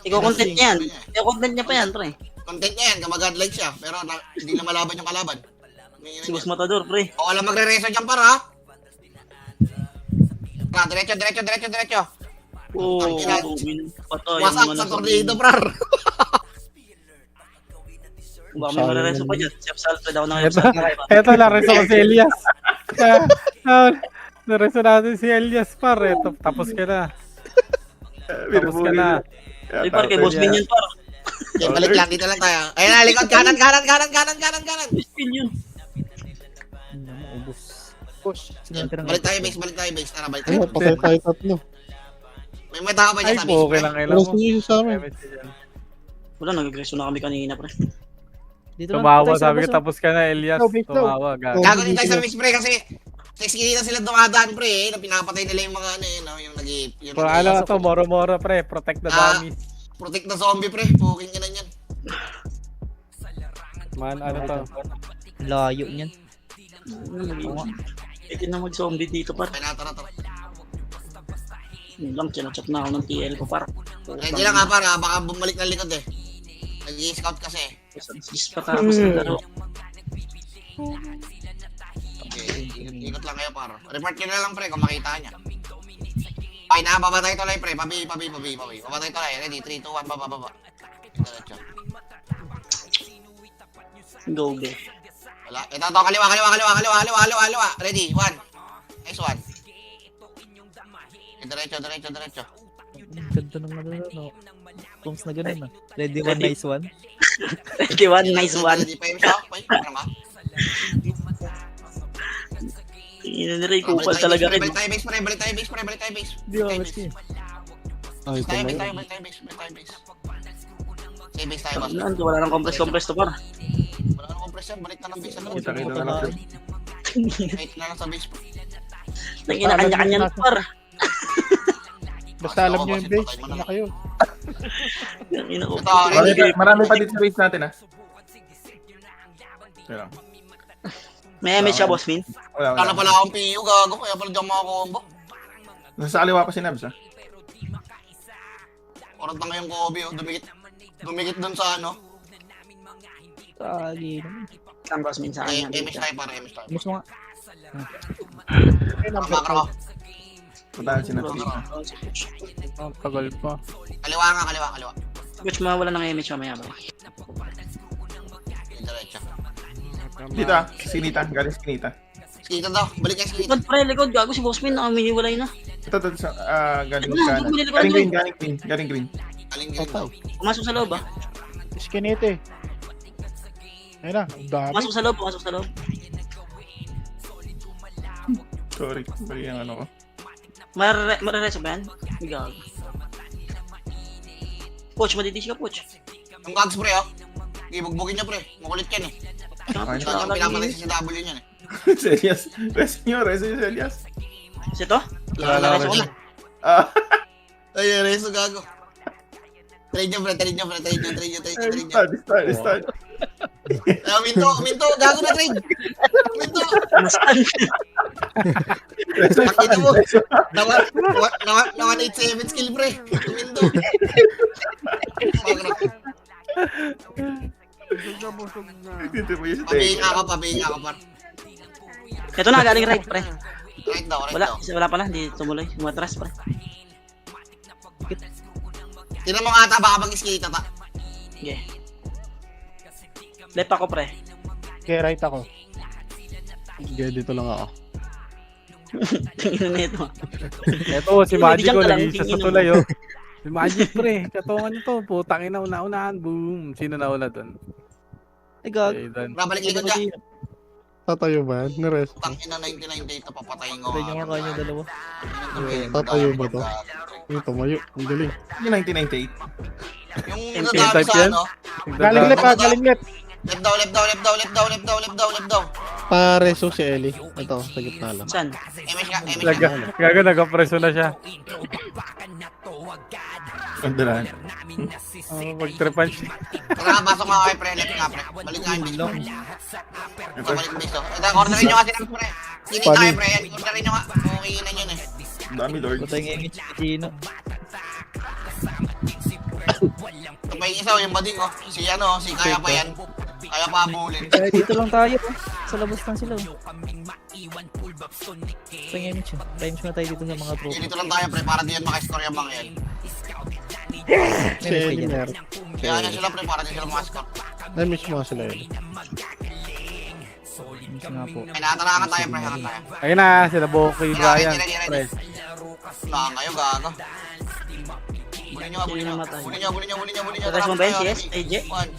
Ikaw content niya yan. Ikaw content niya pa yan, pre. Content niya yan, kamag-godlike siya. Pero hindi na malaban yung kalaban. Si Boss Matador, pre. O, alam magre-reso dyan para, ha? Tara, diretso. Oo, Ang ina. patay. Wasak sa tornado, brar. Baka may marereso pa dyan. Chef Salfred ako na Eto, eto nareso ko si Elias. Nareso natin si Elias par. Eto, tapos ka na. Tapos ka na. Ay, par, kay Boss Bin yun, par. Okay, balik lang. Dito lang tayo. Ayun na, likod. Kanan. Boss Bin yun. Ubus. Push. Balik tayo base. Tara, balik Ay, tayo. patay tayo tatlo. May tao pa Ay dyan sa po, base, okay pre. lang kailan Alas mo. nyo sa amin. Wala, nag-agreso na kami kanina, pre. Dito lang Tumawa, tayo sa sabi ko baso. tapos ka na Elias. Go, big go. Tumawa, gago. Gago din tayo sa base, pre, kasi sa skilita sila dumadaan, pre, eh. Na pinapatay nila yung mga ano, eh, no? Yung Pero ano to, moro-moro pre, protect the dummies. protect the zombie, pre. Puking ka na yan. Man, ano to? Layo niyan. Pwede na mag-zombie dito, par. Tara. Yun lang, chinachat na ako ng TL ko, par. Ready lang ha, para baka bumalik ng likod eh. Nag-i-scout kasi. Gis pa tapos ng laro. Okay, ikot lang kayo, para. Report nyo na lang, pre, kung makita niya. Okay na, babatay tuloy, pre. Pabi. Babatay tuloy. Ready? 3, 2, 1, baba. Diretso. Go, be. Wala. Ito, kaliwa. Ready? 1. Nice one. Diretso. Ganda ng ano. Pumps na ganun ah. Ready one, nice one. 21, nice one. Ready pa yung shot? Ano ka? Tingin na rin, kupal talaga rin. Balik tayo base. Di ba, mas yun. Ay, Balik tayo tumayo. base. Say base tayo, boss. Wala nang compress to, par. Wala nang compression, balik na ng base. Kita na lang. Wait na lang sa base. Tingin na kanya-kanya na, par. Basta alam nyo yung base. Ano kayo? Tingin na, Marami pa dito sa base natin, ha? Kaya lang. may MH siya, boss, Min. Kala pala akong PU, gago. Kaya pala dyan mga combo. Nasa kaliwa pa si Nabs, ha? Orad na ngayong Kobe, oh. Dumikit dun sa ano. Tagi naman. Saan, boss, Min, sa kanya? MS tayo. Mas mga. Ay, number Makro. Puntahan si Nabs. Ang tagal pa. Kaliwa. Coach, mawala ng MH mamaya, bro. Diretso. Dito, ha? Sinita. Galing sinita. Skita daw. Balik yung skita. Likod, pre, likod. Gago si boss Min, nakaminiwalay na. Ito, sa, galing Ano, kanan. bumili ka Galing dyan. green. Aling green daw. Pumasok sa loob, ah. Skinete. Ayun na, ang dami. Pumasok sa loob. Sorry. Bali yung ano ko. Marereso ba yan? Gago. Coach, madidis ka, coach. Yung gags, pre, oh. Ibugbugin niya, pre. Makulit yan, eh. Ay, Ito yung pinamatay sa CW niyan, eh. Si Elias. Resin nyo si Elias. Sito? Wala, Reso ko na. Ay, reso, gago. Trade niyo, pre. Trade niyo. Start. Minto, gago na trade. Minto. Masaan? Ang ito mo. Na 187 skill, pre. Minto. Dito mo yung Pabihin ka, par. Ito na, galing right, pre. Right daw. Wala pala, hindi tumuloy. Umatras, pre. Tinan mo nga ata, baka mag-skita ta. Okay. Left ako, pre. Okay, right ako. Okay, dito lang ako. Tingin na ito. Eto, si Magic ko, Diyan ka lang, nag-iisa sa tingin mo. tulay, oh. Si Magic, pre. Katungan nyo to. Putang ina, una-unahan. Boom. Sino na dun? Ay, gag. Okay, done. Balik likod niya. Tatayo ba yan? Nares. Tangina 99 day ito, papatayin ko. Pwede nyo nga kanya dalawa. Tatayo ba to? Yung tumayo. Ang galing. Yung 1998. Yung MP nadami type sa yan? ano. Galing left ha, galing left. Left daw. Pareso si Ellie. Ito, sa gitna lang. Saan? MS ka. Gaga, nag-preso na siya. Ganda lang. Mag-tripan siya. Tara, pasok nga kayo, pre. Left nga, pre. Balik nga yung base, pre. Ito, balik base, oh. Ito, cornerin nyo kasi ng pre. Sinita kayo, pre. Yan, cornerin nyo nga. Okay na yun, eh. Ang dami, Lord. Patay ng image ni Chino. Ito pa yung isa, oh, yung bading, oh. Si ano, si Kaya pa yan. Kaya pa abulin. Eh, dito lang tayo. Sa labas lang sila. Sa image yun. Times na tayo dito sa mga tropa. Dito lang tayo, pre, para di yan makascore yung mga yan. Si Elimer. Kaya yan sila, pre, para di sila makascore. Na-miss mo sila yun. Miss nga po. Ay, nakatarangan tayo, pre, hangat tayo. Ayun na, sila Boki, Brian. Pre. Wala kayo, gago. Bulin nyo, bulin nyo. namatay? Bulin nyo, bulin nyo, bulin nyo, bulin nyo. Tatas mo ba yun, Tara, CS? AJ? One.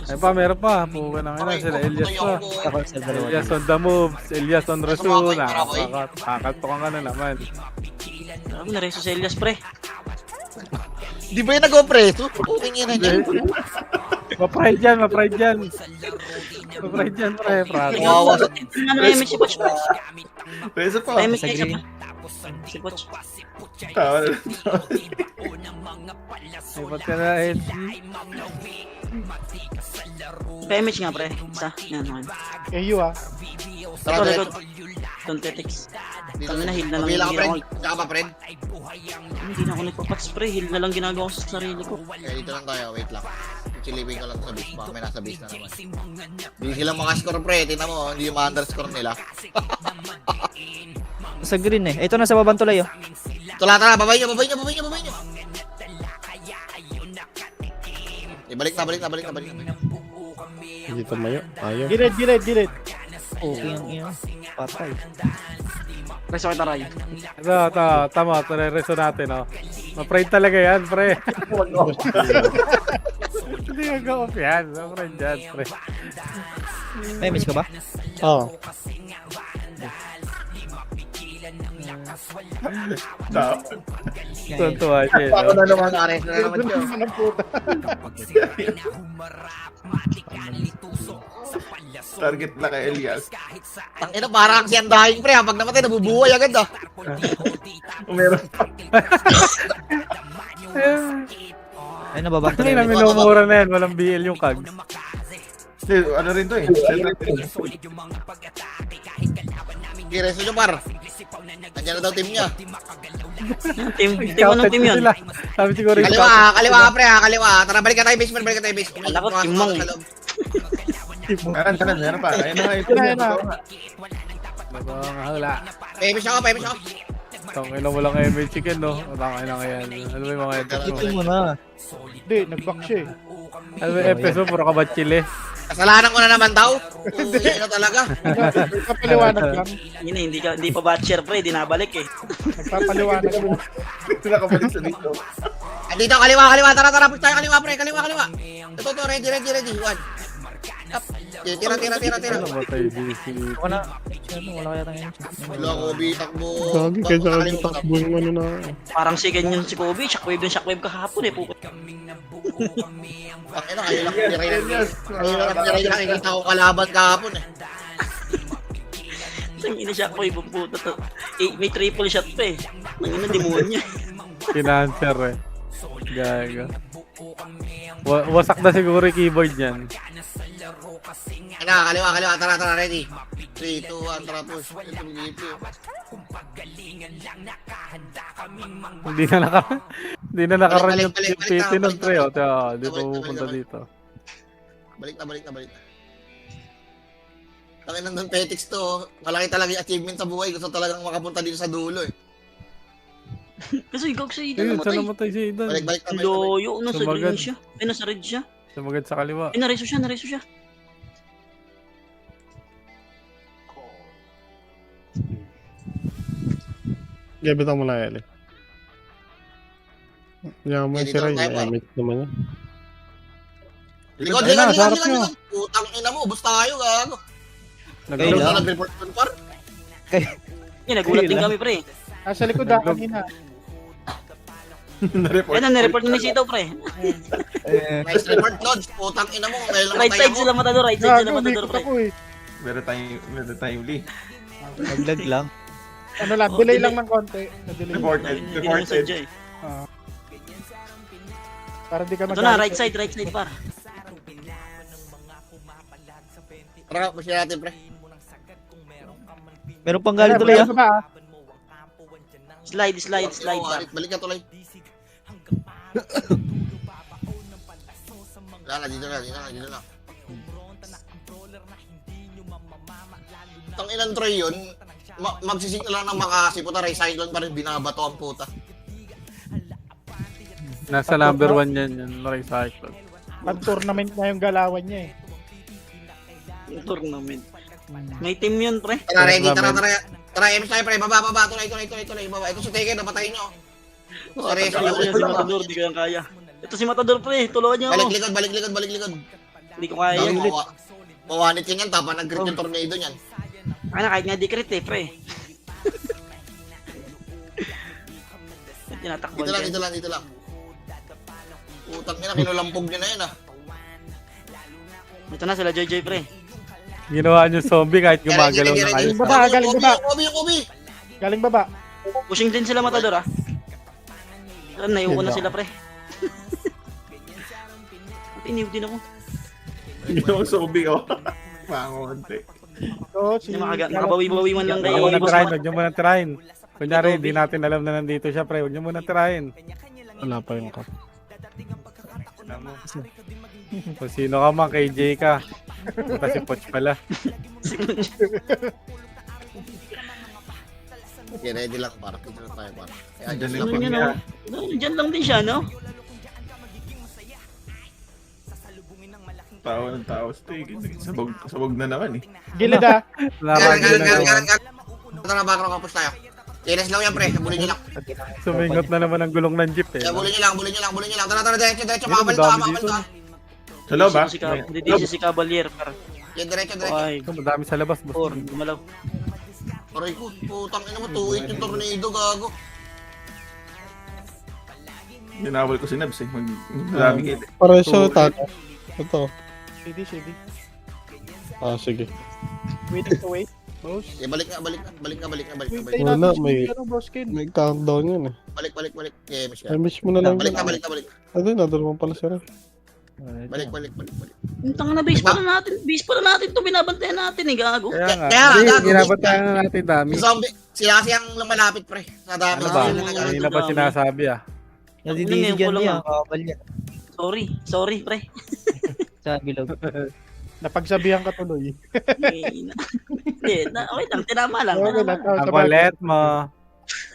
Ay pa, meron pa. Puga na nga sila. Elias pa. Ako sa dalawa. Elias on the moves. Elias on Rasul. Sumabay, Nakakatok ka na naman. Ako nareso sa Elias, pre. Di ba yung nag-opreso? Okay nyo na dyan. Ma-pride dyan, ma-pride dyan. Ma-pride dyan, pre. Prado. Kawawa sa... Ano na yung si Poch? Reso pa. Time Sa is green. Si Poch. Tawa na. Ipat ka na, LG. PMH nga, pre. Isa. Yan, okay. AU ah. Tara, Ito, pre. likod. Tontetix. Kami na, heal na lang. Pabila ka, Hindi pre. ako- Tsaka pa, friend. Hindi na ako nagpapats, pre. Heal na lang ginagawa ko sa sarili ko. Kaya dito lang tayo, wait lang. Chilipin ko lang sa base, baka may nasa base na naman. Hindi sila makascore, pre. Tingnan mo, hindi yung ma-underscore nila. Sa green eh. Ito na sa babang tulay oh. Tula, tara, babay nyo, babay nyo, babay nyo, babay nyo. Balik na, balik na, balik na, balik na. Hindi tumayo. Ayaw. Gilid, gilid, gilid. Okay yung iyan. Patay. Reso kita, Ray. Ito, tama. Ito na yung reso natin, oh. Ma-pride talaga yan, pre. Hindi mag-off yan. Ma-pride yan, pre. May miss ka ba? Oo. Tawa. Tuntua siya, Ako no? na naman, ares na naman siya. Ang puta. Target na kay Elias. Tangina, parang si Andahin, pre. Pag namatay, nabubuhay agad, ah. Meron pa. Ay, nababang Ay, tulay. na minumura na yan. Walang BL yung kags. Ano rin to eh. Gireso nyo, par. Nandiyan na daw team niya. Team mo ng team yun. Sila. Sabi siguro yung Kaliwa, kaliwa, pre, kaliwa. Tara, balik ka tayo base, pre, balik ka tayo base. Wala ko, team Mang. Meron pa. Ayun na nga ito. Ayun na. Wala. Paymish ako, paymish ako. Tangina mo lang MH chicken, no? Tangina nga yan. Ano ba yung mga ito? Ito mo na. Hindi, nag-back siya eh. Ano ba yung episode? Puro ka ba chile? Kasalanan ko na naman daw. Uy, ano talaga. Nagpapaliwanag lang. Yun eh, hindi pa batcher, pre. Di nabalik eh. Nagpapaliwanag lang. Nakabalik sa dito. Andito, kaliwa, kaliwa. Tara, tara, push tayo, kaliwa, pre, kaliwa, kaliwa. Ito, ready, ready, ready. One. Up. Tira, tira, tira, tira. Ano ba tayo DC? Ako na. Wala kaya tayong Wala ko, bitakbo. Gagi, kaysa ako takbo yung ano na. Parang second yun si Kobe. Shockwave kahapon eh. Pupot. Tangina, kayo lang tira yun. Kayo lang tira yun. Nakikita ko kalaban kahapon eh. Ang ina shockwave ang puto to. Eh, may triple shot pa eh. Ang ina demonyo. Kinancer eh. Gaga. Wasak na siguro yung keyboard niyan. Ano, kaliwa, kaliwa. Tara, tara, ready. 3, 2, 1, tara, push. Ito, mag-iipi. Hindi na nakarun yung Balik, PT nun, pre. balik. Di pa pupunta Balik. dito. Balik na, balik na, balik na. Tangin nandun Petix to. Malaki talaga yung achievement sa buhay. Gusto talagang makapunta dito sa dulo eh. Kasi ikaw sa Ida Ayun, saan namatay. namatay si Idan? Balik, balik na, balik na. Loyo, nasa Sumagad. green siya. Ay, nasa red siya. Sumagad sa kaliwa. Ay, nareso siya. Gabitan mo lang, Eli. Yaman si Ray. Amit naman yan. Likod, Ayun na, likod, sarap likod, nyo. likod. Putang ina mo, ubos tayo, gago. Kayo Ano lang. na nag-report dun, par? Eh, nagulat din kami, pre. Nasa likod ah, kanina. Na-report. Ay, na-report ni Sito, pre. Nice report, Lods. Putang ina mo, ngayon lang Right matay side ako. sila matador, right side sila Gago, matador, likod pre. ako eh. Meron tayong uli. Naglag lang. Ano lang, delay lang ng konti. Na-delay. Reported. Hindi naman Reported. sadya eh. Para di ka Ito magalit. na, right side, par. Tara, push natin, pre. Meron pang galing tuloy ah. Meron pa, ah. Slide, par. Balik ka tuloy. Wala na, dito na. Tang ilan Troy yun, magsisig na lang ng Makasi, puta, recyclone pa rin, binabato ang puta. Nasa number 1 yan, yung recycle. Pag-tournament na yung galawan niya eh. Yung tournament. May team yun, pre. Tara, ready, tara, MS tayo, pre, baba, tuloy, baba. Ito si Tekken, napatayin nyo. Seryoso Kaya ko yan nyo. si Matador, di ko yan kaya. Ito si Matador, pre. Tulungan niyo ako. Balik likod. Hindi ko kaya yan. Mawanit yan, tapa, nag-grit yung tornado niyan. Ano, kahit nga di crit eh, pre. Tinatakbo Dito lang. Utang nila, kinulampog nyo na yun, ah. Ito na sila, Joy, pre. Ginawa niyo zombie kahit gumagalaw na kayo. Galing baba. Kobe! Galing baba. Pushing din sila, Matador, ah. Pero naiuko na sila, pre. Iniw din ako. Yung zombie, oh. Pangonti. So, si... Nakabawi-bawi man lang Huwag kayo. nyo muna boss. tirahin, huwag nyo muna tirahin. Kunyari, di natin alam na nandito siya, pre. Huwag nyo muna tirahin. Wala pa yung cup. Kung sino ka man, KJ ka. Punta si Poch pala. Okay, ready lang, para. Dito na tayo, para. Kaya, Diyan just lang Ano lang. yun, oh? Diyan lang din siya, no? Tao ng tao. Sabog na naman, eh. Gilid ah. Naragyo na naman. Tara, background kapos tayo. Tiles lang yan, pre. Bulin nyo lang. Sumingot na naman ang gulong ng jeep, eh. Kaya bulin nyo lang. Tara, diretso. Makabalito, ah. Sa loob, ah. Dito si Cavalier, par. Yan, diretso. Ay, Madami sa labas, boss. 4, gumalaw. Aray ko, putang ina mo, 2-8 yung tornado, gago. Dinawal ko si Nabs, eh. Magdami kayo. Pareso, tato. Ito. CD. Sige. Waiting to wait. Boss. Eh, balik na. Wait, Wala, natin may- si ano, Boss Ken. May countdown yun eh. Balik. Eh, miss Ay, ka. miss mo na lang. Balik. Ano, nadalaman pala siya rin. Balik. Ang tanga na base pa na natin to, binabantayan natin eh, gago. Kaya nga. Kaya nga, Hindi, gago. ginabatayan na natin dami. Yung zombie, sila kasi ang lumalapit, pre. Sa dami. Ano ba? Sila nag- Kanina pa sinasabi, ah. Nadidisi dyan niya, kakapal niya. Sorry, pre. Sa bilog. Napagsabihan ka tuloy. Hindi, okay lang, tinama lang. Okay lang. Ang kulit mo.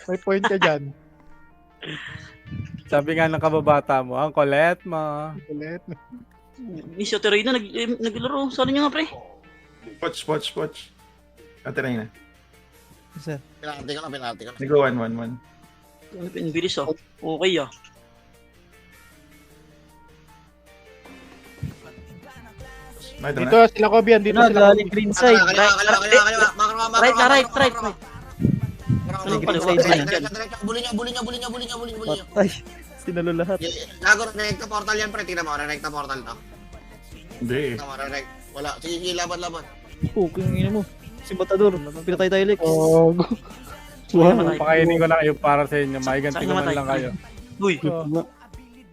May point ka dyan. Sabi nga ng kababata mo, ang kulit mo. Ulit. Miss Oterino, naglaro. Sorry nyo nga, pre. Poch. Ate na yun, ah. Isa. Penalty ko na. Nag-go 1-1-1. Ang bilis, oh. Okay, ah. Ito Dito na. sila Kobian. Dito Ano, sila galing green side. Kaliwa. Right. Green side din. Diretso. Bulin nyo. Patay. Sinalo lahat. Gago, recta portal yan, pre. Tingnan mo, recta portal to. Hindi, eh. Tingnan mo, wala. Sige, laban. Kung ina mo. Si Matador. Pinatay tayo, Lex. Oh, wow. Pakainin ko lang kayo para sa inyo. Maiganti ko man lang kayo. Uy, Na,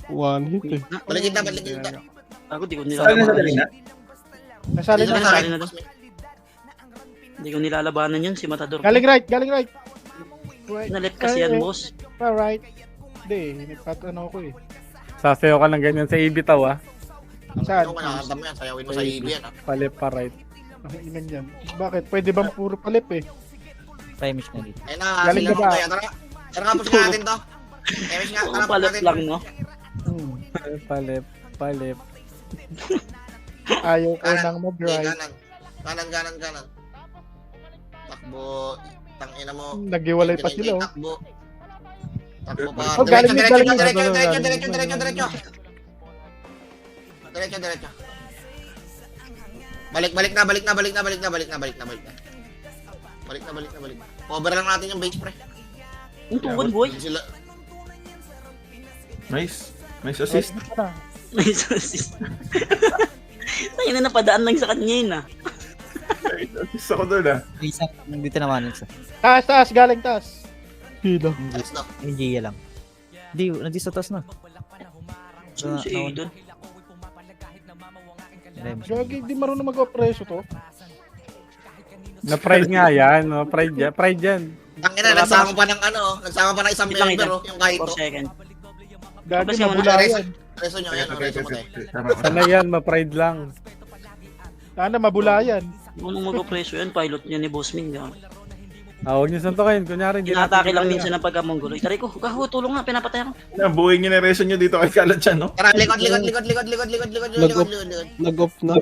one hit eh. Balik kita. ako di ko Saan na sa nilalabanan. dali na? Nasali Dito na na sa sa na doon. Hindi ko nilalabanan yun, si Matador. Galing right. Right. Nalet kasi yan, boss. Right. Hindi, nagpatano ko eh. Sasayaw ka ng ganyan sa ibitaw, ah. Saan? Ano, kaya mo yan. Sayawin mo sa EB yan, ha. Palip pa right. Ang inan yan. Bakit? Pwede bang puro palip eh? Timers na dito. Ayun na, Galing sila ka ba? mo kaya. Tara nga, push natin to. MS nga, tara, push Palit natin. lang, no? Palip. Ayaw ko Kanan. nang Okay, mag-right. kanan. Takbo. Tangina mo. Naghiwalay pa sila oh. Takbo pa. Oh, galing mid. Diretso. Balik na. Cover lang natin yung base, pre. Yung tuwan, boy. Sila. Nice assist. Nice assist. Tayo na napadaan lang sa kanya yun, ah. Assist ako doon, ah. Isa. Dito naman. Isa. Taas, galing taas. Hila. Alis na. Yung Gia lang. Hindi, nandito sa taas na. Sino si Aiden? Gagi, di marunong mag-opreso to. Na-pride nga yan, no? Pride yan. Tangina, nagsama pa ng isang Wait lang, member, oh, yung kahit 4 to. seconds. Gagi, Kasi wala- nabulayan. Reso nyo, yan, reso mo tayo. Sana yan, ma-pride lang. Sana mabulayan. Anong mag-presyo yan? Pilot niya ni Boss Ming. Huwag niyo suntukin. Kunyari, hindi Inatake lang minsan ng pagkamongguloy. Tari ko, gaho, tulong nga, pinapatay ako. Buhay niyo na reso nyo dito kay Kalat siya, no? Tara, likod. Nag-off na.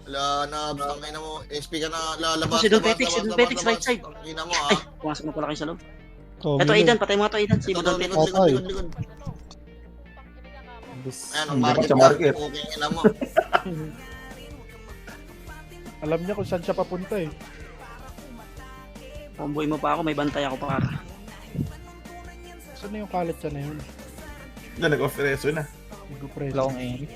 Wala na, tangina mo. SP ka na, lalabas. Si Don Petix, right side. Tangina mo, Ay, pumasok na pala kayo sa loob. Ito, Aidan, patay mo ito, Aidan. Si Don Petix. Likod. Ayan, ang market sa ka. market. Okay, ina mo. Alam niya kung saan siya papunta eh. Comboy mo pa ako, may bantay ako para. Saan na yung kalat siya na yun? Nag-off reso na. Nag-press. Wala akong aim.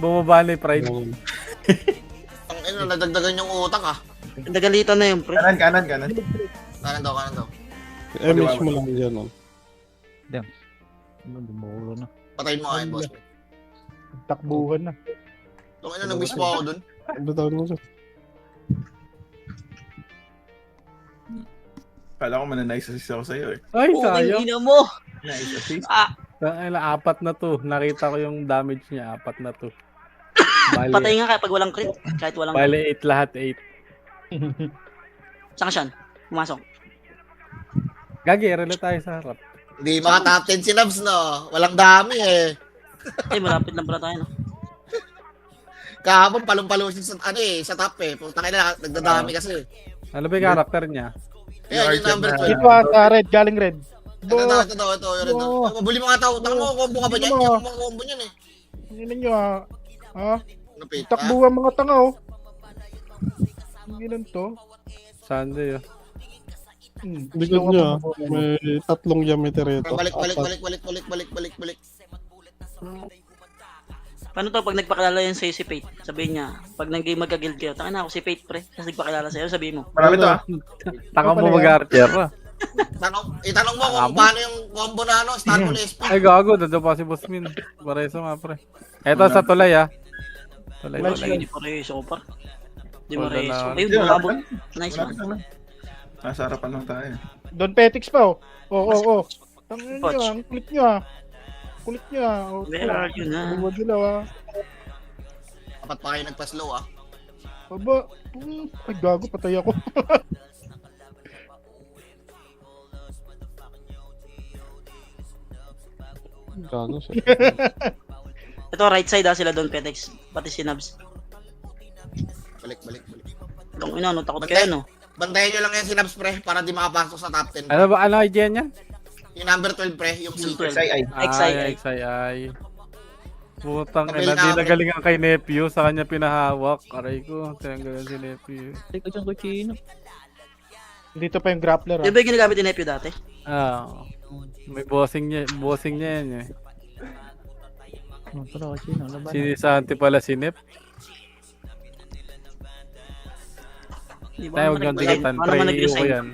Bumaba na yung pride. Ang ino, nadagdagan yung utak ah. Nagalitan na yun, pre. Kanan. Kanan daw. MS mo lang dyan. Bumulo na. Patayin mo kayo, boss. Takbuhan na. Kung ano, nag-miss po ako dun. Bitawan mo siya. Kala ko mananice assist ako sa'yo eh. Ay, Okay, sayang. ina mo. Nice assist. Apat na to. Nakita ko yung damage niya. 4 na to. Patay nga kapag walang crit. Kahit walang... Bale 8 lahat. 8. Saan ka siyan? Pumasok. Gagi, relo tayo sa harap. Hindi mga top 10 si Nabs, no? Walang dami eh. Malapit lang pala tayo, no? Kahapon palong-palo siya sa top eh. Putang ina, nagdadami kasi. Ano ba yung karakter niya? Kaya yung number 12. Dito sa red, galing red. Ito, yun. Mabuli mga tao. Tanga mo, combo ka ba dyan? Yung mga combo niyan eh. Tingnan nyo ha. Ha? Napit. Takbuhan mga tanga oh. Hindi lang to. Sunday, oh. Likod niya, may 3 diameter ito. Balik. Paano to pag nagpakilala yan sa'yo si Fate? Sabihin niya, pag nag-game magka-guild kayo, tanga na ako si Fate, pre. Tapos nagpakilala sa'yo, sabihin mo. Marami to ah. Taka mo mag-archer, ah. Itanong mo kung paano yung combo na ano, start mo na SP. Ay, gago. Dado pa si Boss Min. Pareso nga, pre. Eto sa tulay, ah. Tulay. Hindi pa rin so par. Hindi mo Wala rin na. so. Ayun, bumabot. Nice one. Nasa harapan lang tayo. Don Petix pa oh. Oo. Tangin nyo Watch. ang kulit nyo ah. Kulit nyo ah. Where are you na? Huwag nyo ah. Dapat pa kayo nagpa-slow ah. Aba. Ay gago, patay ako. Gago siya. Ito right side sila doon Petex, pati si Nabs. Balik. Kung ina, no, takot kayo, no? Bantayan nyo lang yan si Nabs pre, para di makapasok sa top 10. Ano idea niya? Yung number 12 pre, yung Yung C. 12. Ay, XII. Putang Kapil ina, na, di pre. nagalingan kay Nephew. Sa kanya pinahawak. Aray ko, tinanggalan si Nephew. Teka dyan ko chino. Dito pa yung grappler ah. Yung ba yung ginagamit ni Nephew dati? May bossing niya yan eh. Pero ko chino. Laban Si Santi pala si Nep. Di ba Tayo naman huwag yung nag-resign? tigatan. Paano Pre, naman iyo ko nag-resign? yan.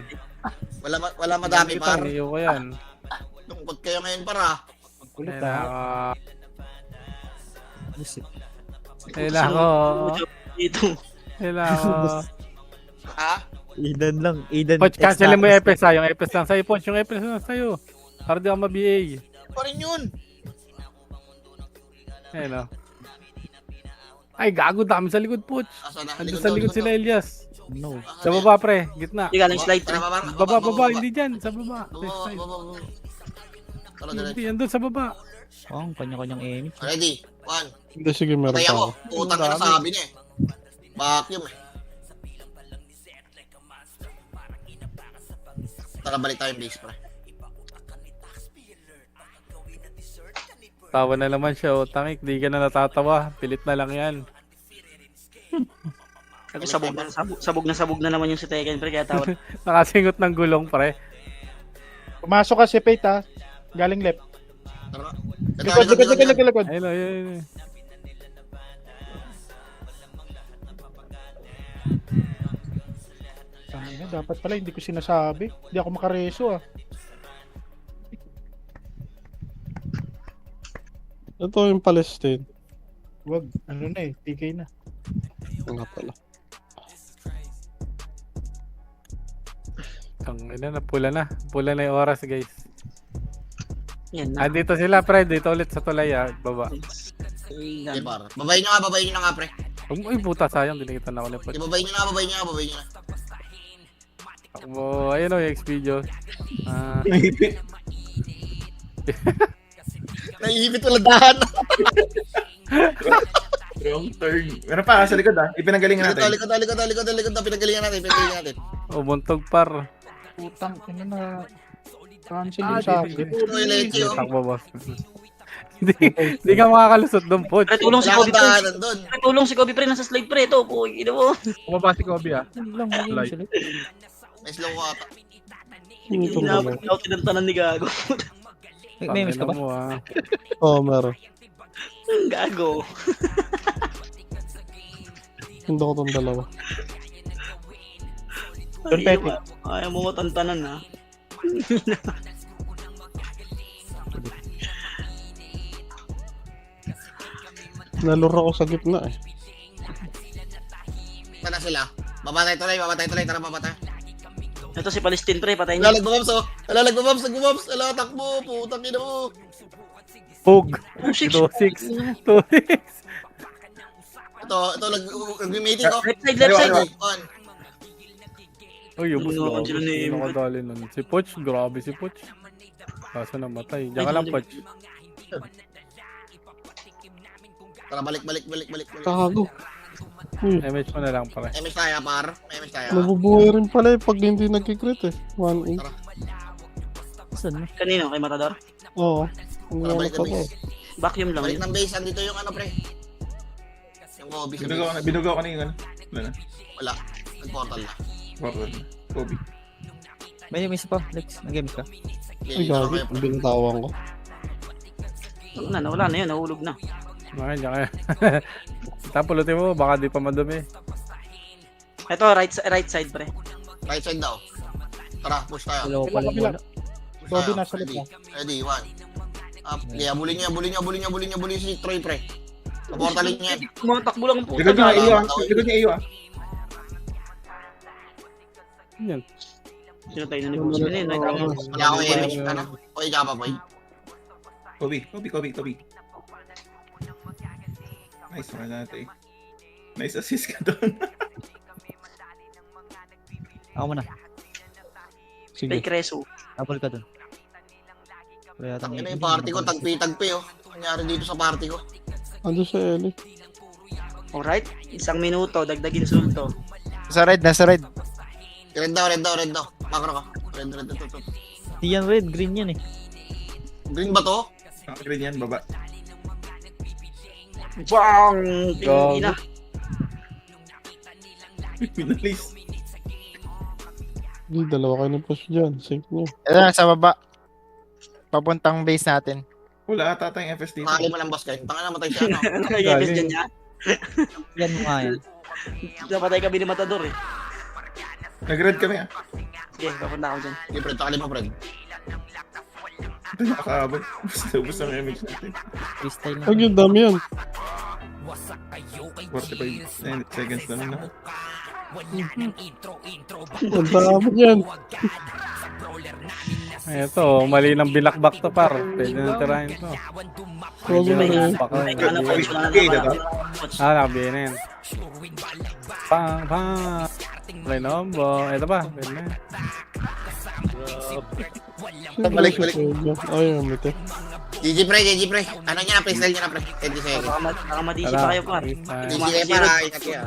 Wala madami par. Iyo ko yan. Lungkot kayo ngayon para. Kulit Kaya ah. Kailangan ko. Dito. Kailangan ko. Ha? Idan lang. Idan. Poch, cancelin mo yung FS ha. Yung FS lang sa'yo, Poch. Yung FS lang sa'yo. Para di ako ma-BA. Pa rin yun. Ayun o. Ay, gago. Dami sa likod, Poch. Asa na? Ando sa likod sila, Elias. No. Sa baba, pre. Gitna. Hindi galing slide. Tara, Baba. Hindi dyan. Sa baba. Left side. Tara, Hindi, andun sa baba. Oh, ang kanya-kanyang aim. Ready? 1. Hindi, sige, meron Patay pa ako. ako. Utang na sabi niya eh. Vacuum eh. Tara, balik tayo yung base pre. Tawa na naman siya. O, tangik. Di ka na natatawa. Pilit na lang yan. Sabog na naman yung si Tekken, pre, kaya tawad. Nakasingot ng gulong, pre. Pumasok ka si Fate ah. Galing left. Tara. Likod. Ayun o, yun. Tangina, dapat pala hindi ko sinasabi. Hindi ako makareso ah. Ito yung Palestine. Wag, ano na eh, TK na. Nga pala. Ang ina na, pula na. Pula na yung oras, guys. Yan na. Dito sila, pre. Dito ulit sa tulay, baba. Okay, par. Babayin nyo na nga, pre. Uy, puta, sayang. Dinikitan ako ni Poch. Babayin nyo na. Takbo. Ayun o, yung Expedio. Nahipit. Naiipit walang dahan. Wrong turn. Meron pa, sa likod Ipinagalingan natin. Likod. Pinagalingan natin. Umuntog, par. Putang, ina na. Cancel yung sa akin. Puro yung leche, oh. Takbo, boss. Hindi ka makakalusot doon, Poch. Pre, tulong si Wala Kobe, kang pre. dahanan doon. Pre, tulong si Kobe, pre. Nasa slide, pre. Ito, po. Ina mo. Bumaba si Kobe Yun lang, yun Light. sila. Nice lang ko ata. Inabot niya ako tinantanan ni Gago. May miss ka ba? Mo, Oo, meron. Gago. Hindi ko itong dalawa. Perfect. Ayaw mo matantanan, ha. Nalura ko sa gitna eh. Tara sila. Babatay tuloy. Tara, babatay. Ito si Palestine, pre. Patayin niya. Nagbabombs. Ala, takbo. Putang ina mo. Pug. 2-6. 2-6. Ito, nag-meeting ko. Left side. On. Uy, ubos Ano, na. sila ni- Nakadali nun. Si Poch, grabe si Poch. Kaso namatay. Diyan ka lang, Poch. Tara, balik. Kago. MH mo na lang, pare. MS tayo, par. MS tayo. Nabubuhay rin pala eh pag hindi nagkikrit eh. 1-8. Saan na? Kanino? Kay Matador? Oo. Ang Tara, gano'n balik pa ng to. base. Vacuum lang Balik yun. ng base. Andito yung ano, pre. Yung Kobe sa base. Binugaw ko na yung ano. Wala na. Wala. Nag-portal na. Portal. Kobe. May miss pa, Lex. Nag-miss ka. Ay, gago. Binitawan ko. Wala na yun. Nahulog na. Bakit, diyan kaya. Tapulutin mo, baka di pa madumi. Ito, right side, pre. Right side daw. Tara, push tayo. Dalawa pala Kabila. bola. Push Kobe tayo. nasa likod. Ready, 1. Up. Yeah, bulin niya si Troy, pre. Paportalin niya. Tumatakbo lang ang puta. Likod niya, iyo Tawid. Yan. Sino tayo na ni Boss? Ano yun? Wala ako image. Ano? Okay, Java, boy. Kobe. Nice one natin. Nice assist ka doon. Ako muna. Sige. Fake reso. Apple ka dun. Kaya Tangin na yung party ko. Tagpi. Oh. Nangyari dito sa party ko. Ando sa Eli. Alright. 1 minuto. Dagdag insulto. Nasa red. Red daw. Makro ko. Red. Di yan red, green yan eh. Green ba to? Green yan, baba. Bang! Gago. Tingin na. Pinalis. Di, dalawa kayo ng push dyan. Safe nyo. Ito na, sa baba. Papuntang base natin. Wala ata tayong FS dito. Makali mo lang, boss, guys. Tanga na matay siya, no? Nakagibis dyan niya. Yan mo nga yan. Napatay kami ni Matador eh. Nag-red kami Sige, papunta ako dyan. Sige, Fred. Takali mo, Fred. Ito nakakaabot. Basta ang image natin. Freestyle na. Pag yung dami yan. 45 seconds na lang. Ang dami yan. Ito, mali ng binakbak to, par. Pwede na tirahin to. Huwag mo na yan. Baka May ano coach, wala na Okay, naman. diba? Coach. nakabihin na yan. Pang. Play nombo. Ito pa. Pwede na yan. Balik. Ay, umite. GG, pre. Ano niya na, freestyle niya na, pre. 20 seconds. Baka madisi pa kayo, par. GG kayo, para. Ingat kayo, ha?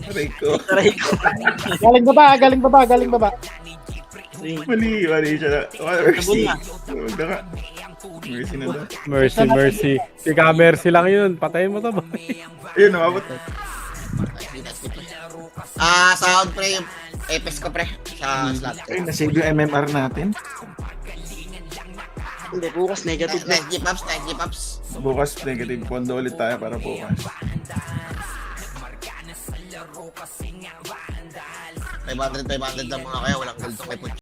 Aray ko. Taray ko. Galing baba. Mali siya. Sabon na. Huwag na ka. Mercy na daw. Mercy. Si Mercy lang yun. Patayin mo to, boy. Ayun, nakabot. Sound, pre. Yung Epes ko, pre. Sa slot. Ay, nasave yung MMR natin. Hindi, bukas negative na. Nice G-Pops. Bukas, negative pondo ulit tayo para bukas. 500 lang muna kayo. Walang gold to kay Puch.